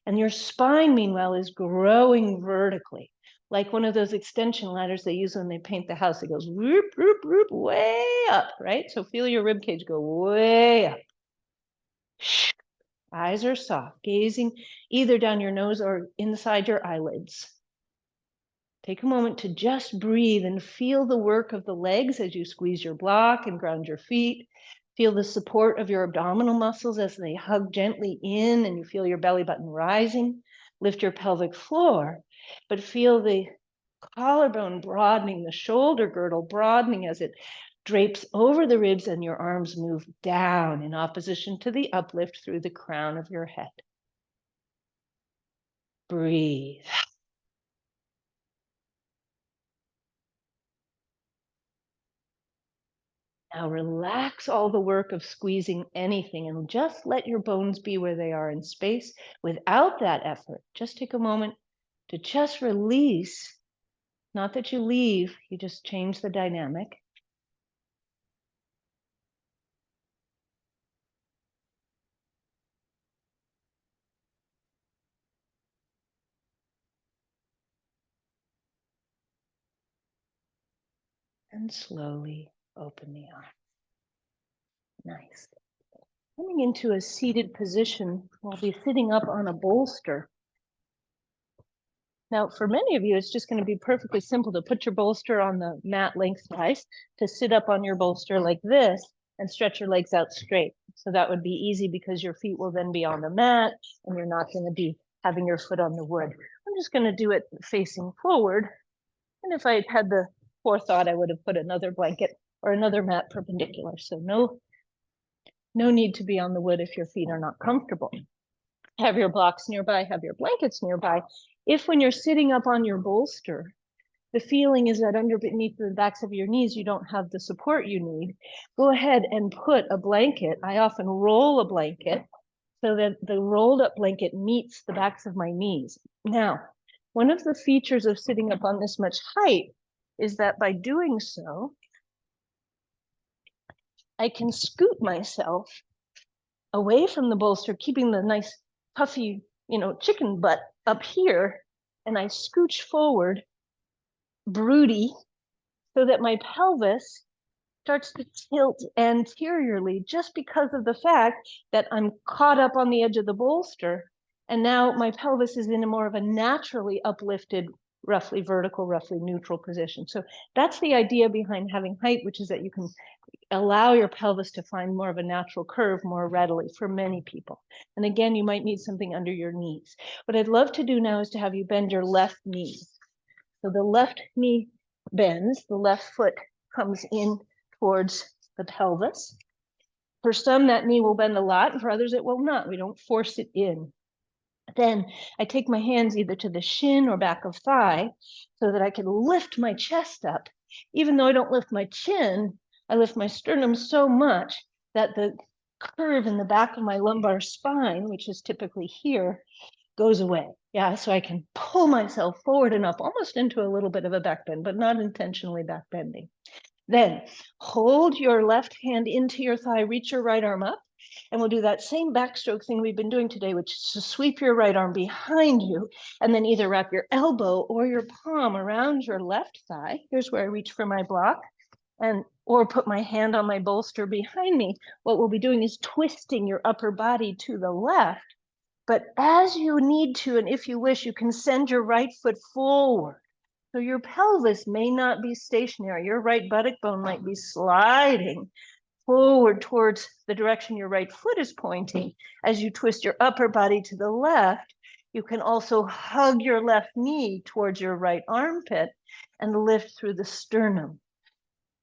And your spine, meanwhile, is growing vertically, like one of those extension ladders they use when they paint the house. It goes whoop, whoop, whoop, way up, right? So feel your rib cage go way up. Eyes are soft, gazing either down your nose or inside your eyelids. Take a moment to just breathe and feel the work of the legs as you squeeze your block and ground your feet. Feel the support of your abdominal muscles as they hug gently in and you feel your belly button rising. Lift your pelvic floor, but feel the collarbone broadening, the shoulder girdle broadening as it drapes over the ribs and your arms move down in opposition to the uplift through the crown of your head. Breathe. Now relax all the work of squeezing anything and just let your bones be where they are in space without that effort. Just take a moment to just release. Not that you leave, you just change the dynamic. And slowly open the eyes. Nice. Coming into a seated position, we'll be sitting up on a bolster. Now, for many of you, it's just going to be perfectly simple to put your bolster on the mat lengthwise, to sit up on your bolster like this and stretch your legs out straight. So that would be easy because your feet will then be on the mat and you're not going to be having your foot on the wood. I'm just going to do it facing forward. And if I had the forethought, I would have put another blanket or another mat perpendicular. So no No need to be on the wood if your feet are not comfortable. Have your blocks nearby, have your blankets nearby. If when you're sitting up on your bolster, the feeling is that underneath the backs of your knees, you don't have the support you need, go ahead and put a blanket. I often roll a blanket so that the rolled up blanket meets the backs of my knees. Now, one of the features of sitting up on this much height is that by doing so, I can scoot myself away from the bolster, keeping the nice puffy, chicken butt up here, and I scooch forward, broody, so that my pelvis starts to tilt anteriorly just because of the fact that I'm caught up on the edge of the bolster. And now my pelvis is in a more of a naturally uplifted, roughly vertical, roughly neutral position. So that's the idea behind having height, which is that you can allow your pelvis to find more of a natural curve more readily for many people. And again, you might need something under your knees. What I'd love to do now is to have you bend your left knee. So the left knee bends, the left foot comes in towards the pelvis. For some, that knee will bend a lot, and for others, it will not. We don't force it in. Then I take my hands either to the shin or back of thigh so that I can lift my chest up. Even though I don't lift my chin, I lift my sternum so much that the curve in the back of my lumbar spine, which is typically here, goes away. Yeah, so I can pull myself forward and up almost into a little bit of a back bend, but not intentionally back bending. Then hold your left hand into your thigh, reach your right arm up, and we'll do that same backstroke thing we've been doing today, which is to sweep your right arm behind you and then either wrap your elbow or your palm around your left thigh. Here's where I reach for my block, or put my hand on my bolster behind me. What we'll be doing is twisting your upper body to the left. But as you need to, and if you wish, you can send your right foot forward. So your pelvis may not be stationary. Your right buttock bone might be sliding forward towards the direction your right foot is pointing. As you twist your upper body to the left, you can also hug your left knee towards your right armpit and lift through the sternum.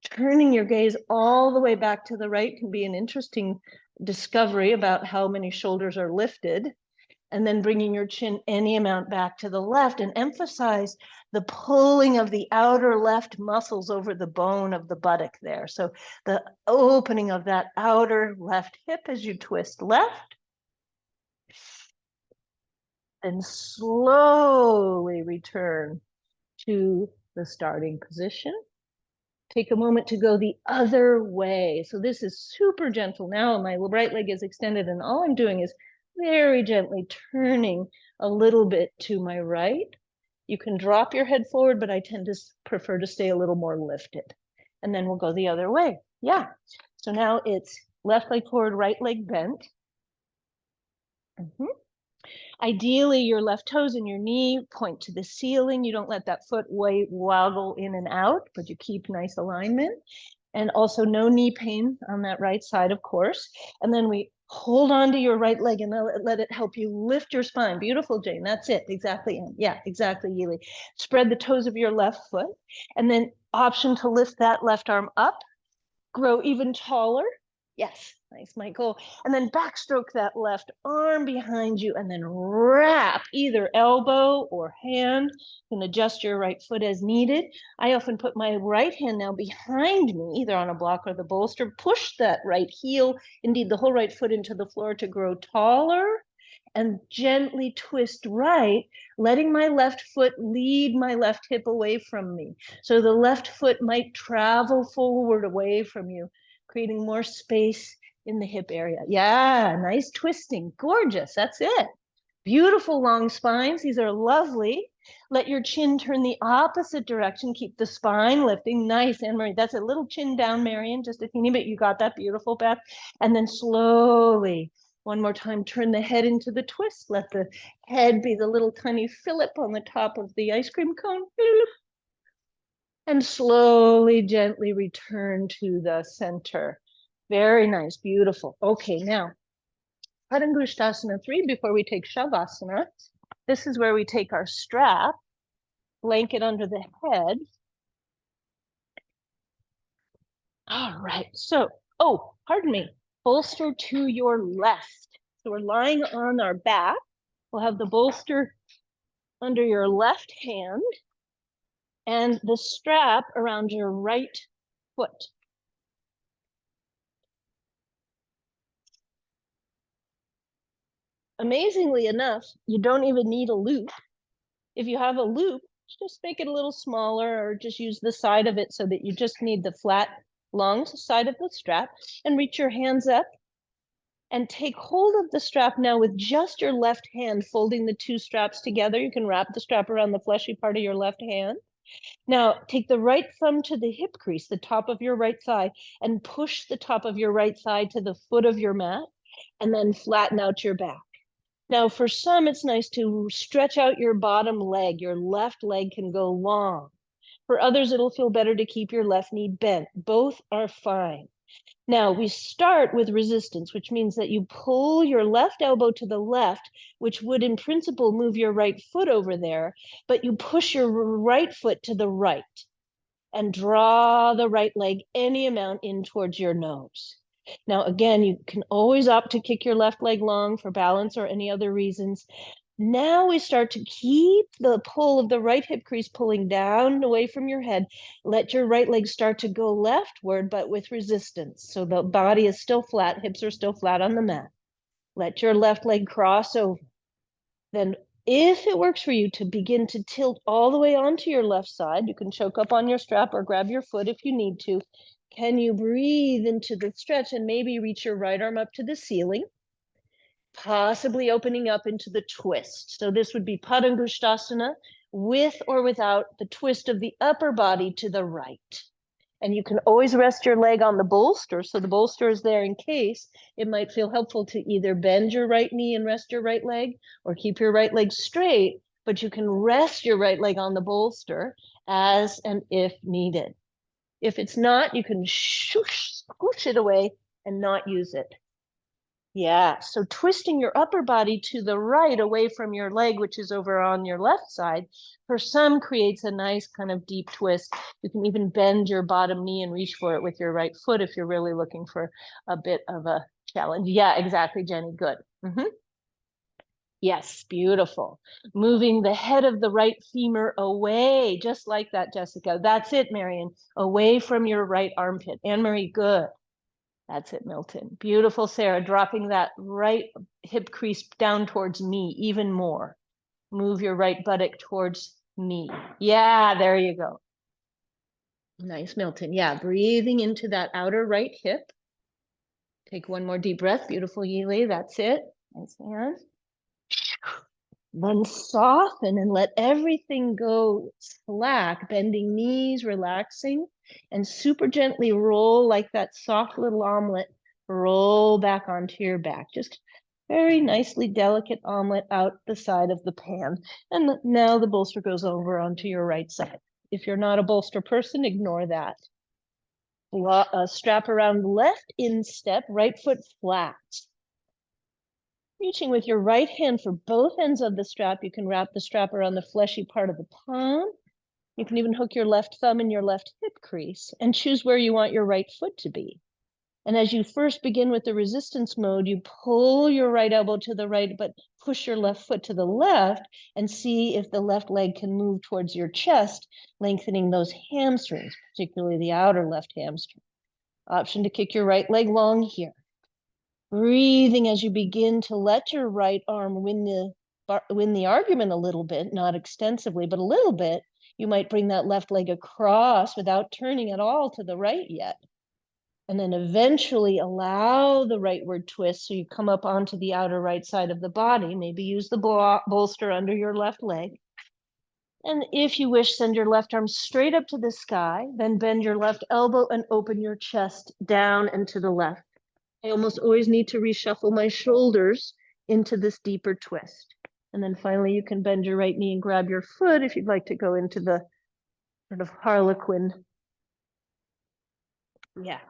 Turning your gaze all the way back to the right can be an interesting discovery about how many shoulders are lifted. And then bringing your chin any amount back to the left, and emphasize the pulling of the outer left muscles over the bone of the buttock there. So the opening of that outer left hip as you twist left. And slowly return to the starting position. Take a moment to go the other way. So this is super gentle. Now my right leg is extended, and all I'm doing is very gently turning a little bit to my right. You can drop your head forward, but I tend to prefer to stay a little more lifted. And then we'll go the other way. Yeah. So now it's left leg forward, right leg bent. Ideally, your left toes and your knee point to the ceiling. You don't let that foot woggle in and out, but you keep nice alignment. And also no knee pain on that right side, of course. And then we hold on to your right leg and let it help you lift your spine. Beautiful, Jane. That's it. Exactly. Yeah, exactly, Yili. Spread the toes of your left foot. And then option to lift that left arm up. Grow even taller. Yes, nice, Michael. And then backstroke that left arm behind you and then wrap either elbow or hand. You can adjust your right foot as needed. I often put my right hand now behind me, either on a block or the bolster, push that right heel, indeed the whole right foot into the floor to grow taller, and gently twist right, letting my left foot lead my left hip away from me. So the left foot might travel forward away from you, creating more space in the hip area. Yeah, nice twisting. Gorgeous. That's it. Beautiful long spines. These are lovely. Let your chin turn the opposite direction. Keep the spine lifting. Nice, Anne-Marie. That's a little chin down, Marion. Just a teeny bit. You got that. Beautiful, Beth. And then slowly, one more time, turn the head into the twist. Let the head be the little tiny fillip on the top of the ice cream cone. And slowly, gently return to the center. Very nice, beautiful. Okay, now, Padangusthasana 3, before we take Shavasana, this is where we take our strap, blanket under the head. All right, so, pardon me. bolster to your left. So we're lying on our back. We'll have the bolster under your left hand and the strap around your right foot. Amazingly enough, you don't even need a loop. If you have a loop, just make it a little smaller or just use the side of it so that you just need the flat, long side of the strap, and reach your hands up and take hold of the strap now with just your left hand, folding the two straps together. You can wrap the strap around the fleshy part of your left hand. Now take the right thumb to the hip crease, the top of your right thigh, and push the top of your right thigh to the foot of your mat, and then flatten out your back. Now, for some, it's nice to stretch out your bottom leg. Your left leg can go long. For others, it'll feel better to keep your left knee bent. Both are fine. Now, we start with resistance, which means that you pull your left elbow to the left, which would in principle move your right foot over there, but you push your right foot to the right and draw the right leg any amount in towards your nose. Now, again, you can always opt to kick your left leg long for balance or any other reasons. Now we start to keep the pull of the right hip crease pulling down away from your head. Let your right leg start to go leftward, but with resistance. So the body is still flat, hips are still flat on the mat. Let your left leg cross over. Then if it works for you to begin to tilt all the way onto your left side, you can choke up on your strap or grab your foot if you need to. Can you breathe into the stretch and maybe reach your right arm up to the ceiling? Possibly opening up into the twist. So this would be Padangusthasana with or without the twist of the upper body to the right. And you can always rest your leg on the bolster. So the bolster is there in case it might feel helpful to either bend your right knee and rest your right leg or keep your right leg straight, but you can rest your right leg on the bolster as and if needed. If it's not, you can squish it away and not use it. Yeah, so twisting your upper body to the right away from your leg, which is over on your left side, for some creates a nice kind of deep twist. You can even bend your bottom knee and reach for it with your right foot if you're really looking for a bit of a challenge. Yeah, exactly, Jenny, good. Yes, beautiful. Moving the head of the right femur away, just like that, Jessica. That's it, Marion. Away from your right armpit. Anne-Marie, good. That's it, Milton. Beautiful, Sarah. Dropping that right hip crease down towards me even more. Move your right buttock towards me. Yeah, there you go. Nice, Milton. Yeah, breathing into that outer right hip. Take one more deep breath. Beautiful, Yili. That's it. Nice hands. Then soften and let everything go slack, bending knees, relaxing, and super gently roll like that soft little omelet. Roll back onto your back. Just very nicely delicate omelet out the side of the pan. And now the bolster goes over onto your right side. If you're not a bolster person, ignore that. Strap around left instep, right foot flat. Reaching with your right hand for both ends of the strap, you can wrap the strap around the fleshy part of the palm. You can even hook your left thumb in your left hip crease and choose where you want your right foot to be. And as you first begin with the resistance mode, you pull your right elbow to the right, but push your left foot to the left and see if the left leg can move towards your chest, lengthening those hamstrings, particularly the outer left hamstring. Option to kick your right leg long here. Breathing as you begin to let your right arm win the argument a little bit, not extensively, but a little bit. You might bring that left leg across without turning at all to the right yet. And then eventually allow the rightward twist so you come up onto the outer right side of the body. Maybe use the bolster under your left leg. And if you wish, send your left arm straight up to the sky, then bend your left elbow and open your chest down and to the left. I almost always need to reshuffle my shoulders into this deeper twist. And then finally, you can bend your right knee and grab your foot if you'd like to go into the sort of Harlequin. Yeah,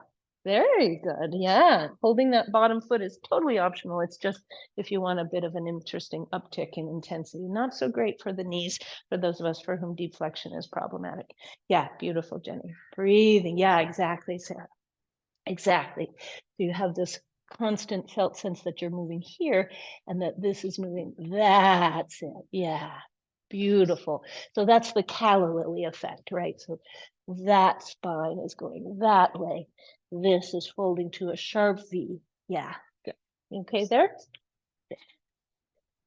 very good. Yeah, holding that bottom foot is totally optional. It's just if you want a bit of an interesting uptick in intensity. Not so great for the knees, for those of us for whom deep flexion is problematic. Yeah, beautiful, Jenny. Breathing. Yeah, exactly, Sarah. Exactly. So you have this constant felt sense that you're moving here and that this is moving. That's it. Yeah. Beautiful. So that's the calla lily effect, right? So that spine is going that way. This is folding to a sharp V. Yeah. Good. Okay there?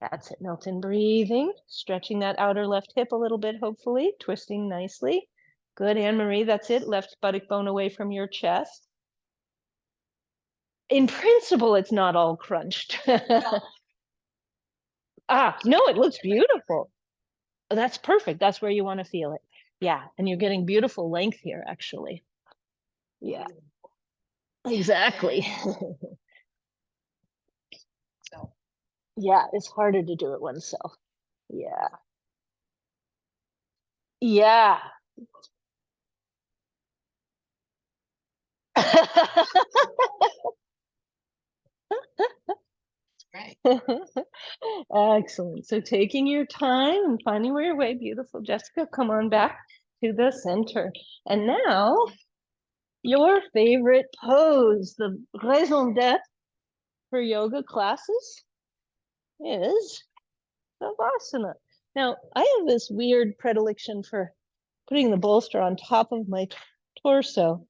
That's it, Milton. Breathing, stretching that outer left hip a little bit, hopefully, twisting nicely. Good, Anne-Marie, that's it. Left buttock bone away from your chest. In principle, it's not all crunched. No, it looks beautiful. That's perfect. That's where you want to feel it. Yeah, and you're getting beautiful length here, actually. Yeah, exactly. Yeah, it's harder to do it oneself. Yeah. Yeah. Right. Excellent. So taking your time and finding where your way, beautiful. Jessica, come on back to the center. And now your favorite pose, the raison d'etre for yoga classes is Savasana. Now, I have this weird predilection for putting the bolster on top of my torso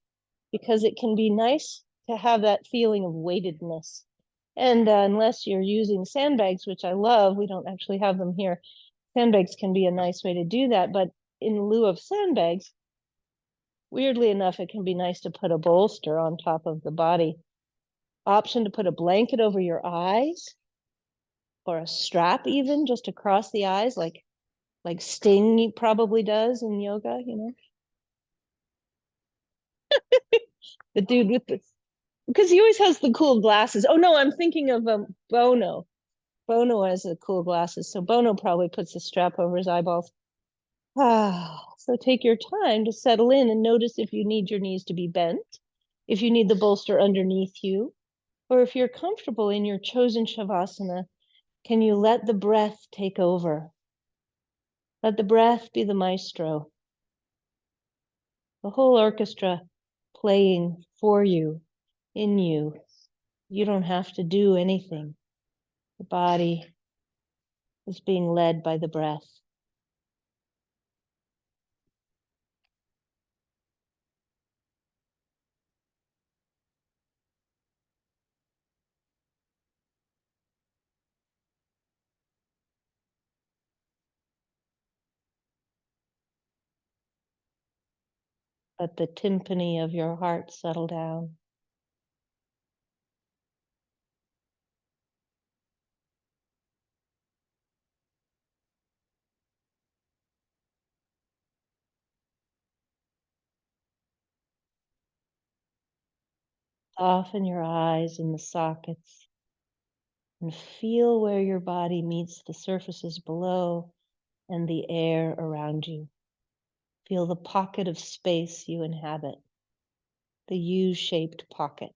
because it can be nice to have that feeling of weightedness. And unless you're using sandbags, which I love, we don't actually have them here. Sandbags can be a nice way to do that. But in lieu of sandbags, weirdly enough, it can be nice to put a bolster on top of the body. Option to put a blanket over your eyes or a strap even just across the eyes, like Sting probably does in yoga, you know? The dude with the, because he always has the cool glasses. Oh no, I'm thinking of Bono. Bono has the cool glasses. So Bono probably puts a strap over his eyeballs. So take your time to settle in and notice if you need your knees to be bent, if you need the bolster underneath you, or if you're comfortable in your chosen Shavasana, can you let the breath take over? Let the breath be the maestro. The whole orchestra playing for you, in you. You don't have to do anything. The body is being led by the breath. Let the timpani of your heart settle down. Soften your eyes in the sockets and feel where your body meets the surfaces below and the air around you. Feel the pocket of space you inhabit, the U-shaped pocket.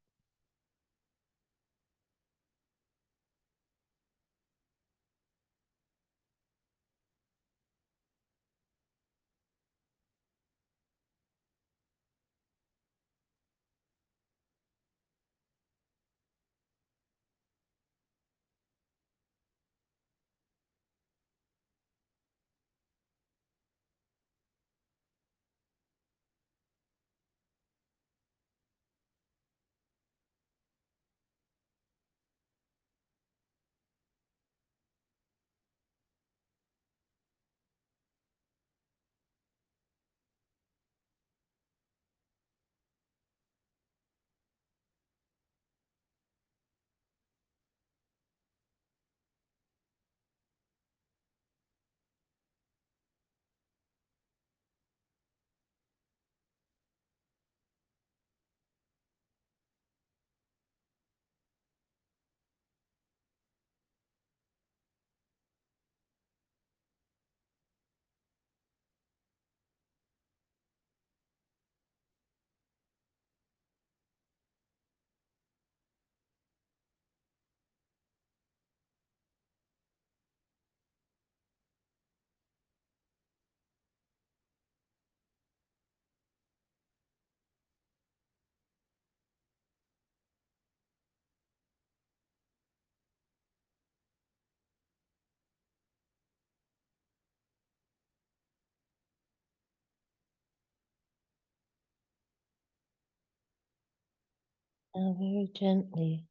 Now very gently,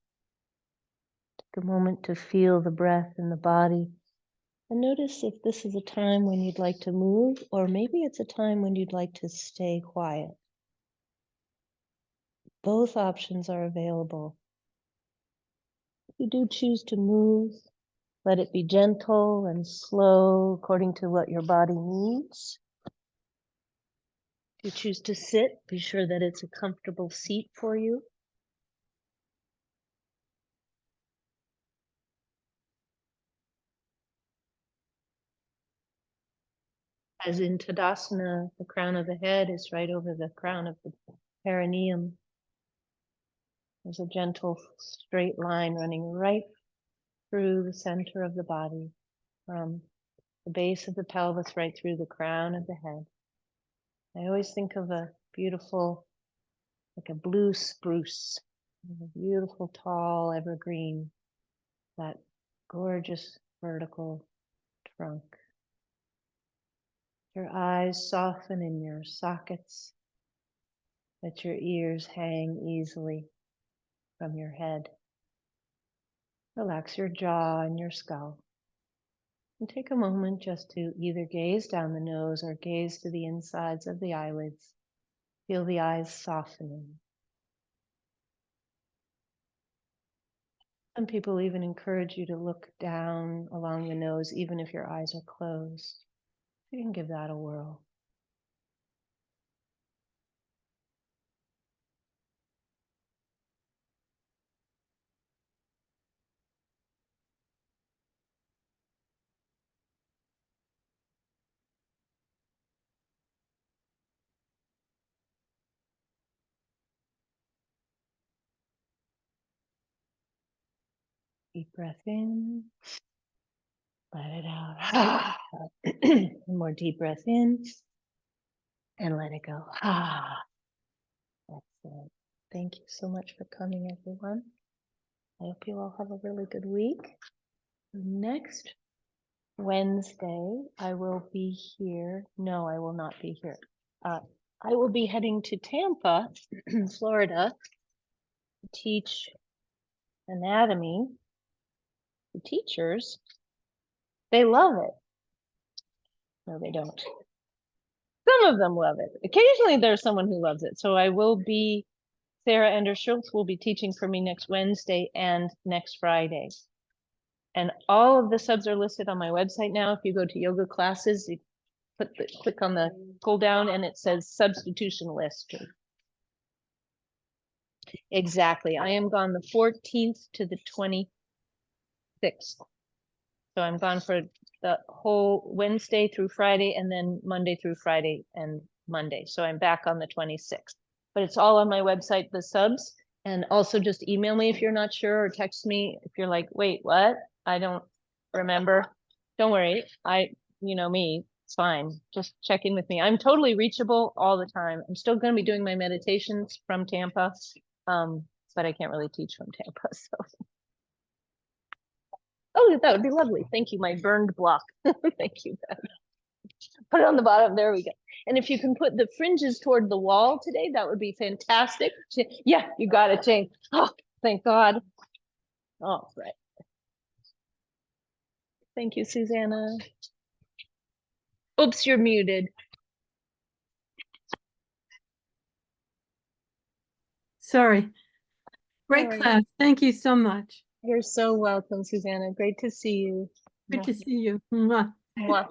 take a moment to feel the breath in the body. And notice if this is a time when you'd like to move, or maybe it's a time when you'd like to stay quiet. Both options are available. If you do choose to move, let it be gentle and slow according to what your body needs. If you choose to sit, be sure that it's a comfortable seat for you. As in Tadasana, the crown of the head is right over the crown of the perineum. There's a gentle straight line running right through the center of the body, from the base of the pelvis right through the crown of the head. I always think of a beautiful, like a blue spruce, a beautiful tall evergreen, that gorgeous vertical trunk. Your eyes soften in your sockets, let your ears hang easily from your head. Relax your jaw and your skull. And take a moment just to either gaze down the nose or gaze to the insides of the eyelids. Feel the eyes softening. Some people even encourage you to look down along the nose, even if your eyes are closed. You can give that a whirl. Deep breath in, let it out. One more deep breath in, and let it go. Excellent. Thank you so much for coming, everyone. I hope you all have a really good week. Next Wednesday, I will be here. No, I will not be here. I will be heading to Tampa, Florida, to teach anatomy to teachers. They love it. No, they don't. Some of them love it. Occasionally there's someone who loves it. So I will be, Sarah Ender Schultz will be teaching for me next Wednesday and next Friday. And all of the subs are listed on my website now. If you go to yoga classes, you click on the pull down and it says substitution list. Exactly. I am gone the 14th to the 26th. So I'm gone for the whole Wednesday through Friday and then Monday through Friday and Monday. So I'm back on the 26th. But it's all on my website, the subs. And also just email me if you're not sure, or text me if you're like, wait, what? I don't remember. Don't worry. You know me, it's fine. Just check in with me. I'm totally reachable all the time. I'm still going to be doing my meditations from Tampa. But I can't really teach from Tampa. So, oh, that would be lovely. Thank you. My burned block. Thank you. Put it on the bottom. There we go. And if you can put the fringes toward the wall today, that would be fantastic. Yeah, you got it, Jane. Oh, thank God. Oh, right. Thank you, Susanna. Oops, you're muted. Sorry. Great class. Thank you so much. You're so welcome, Susanna. Great to see you. Good to see you. Mwah. Mwah.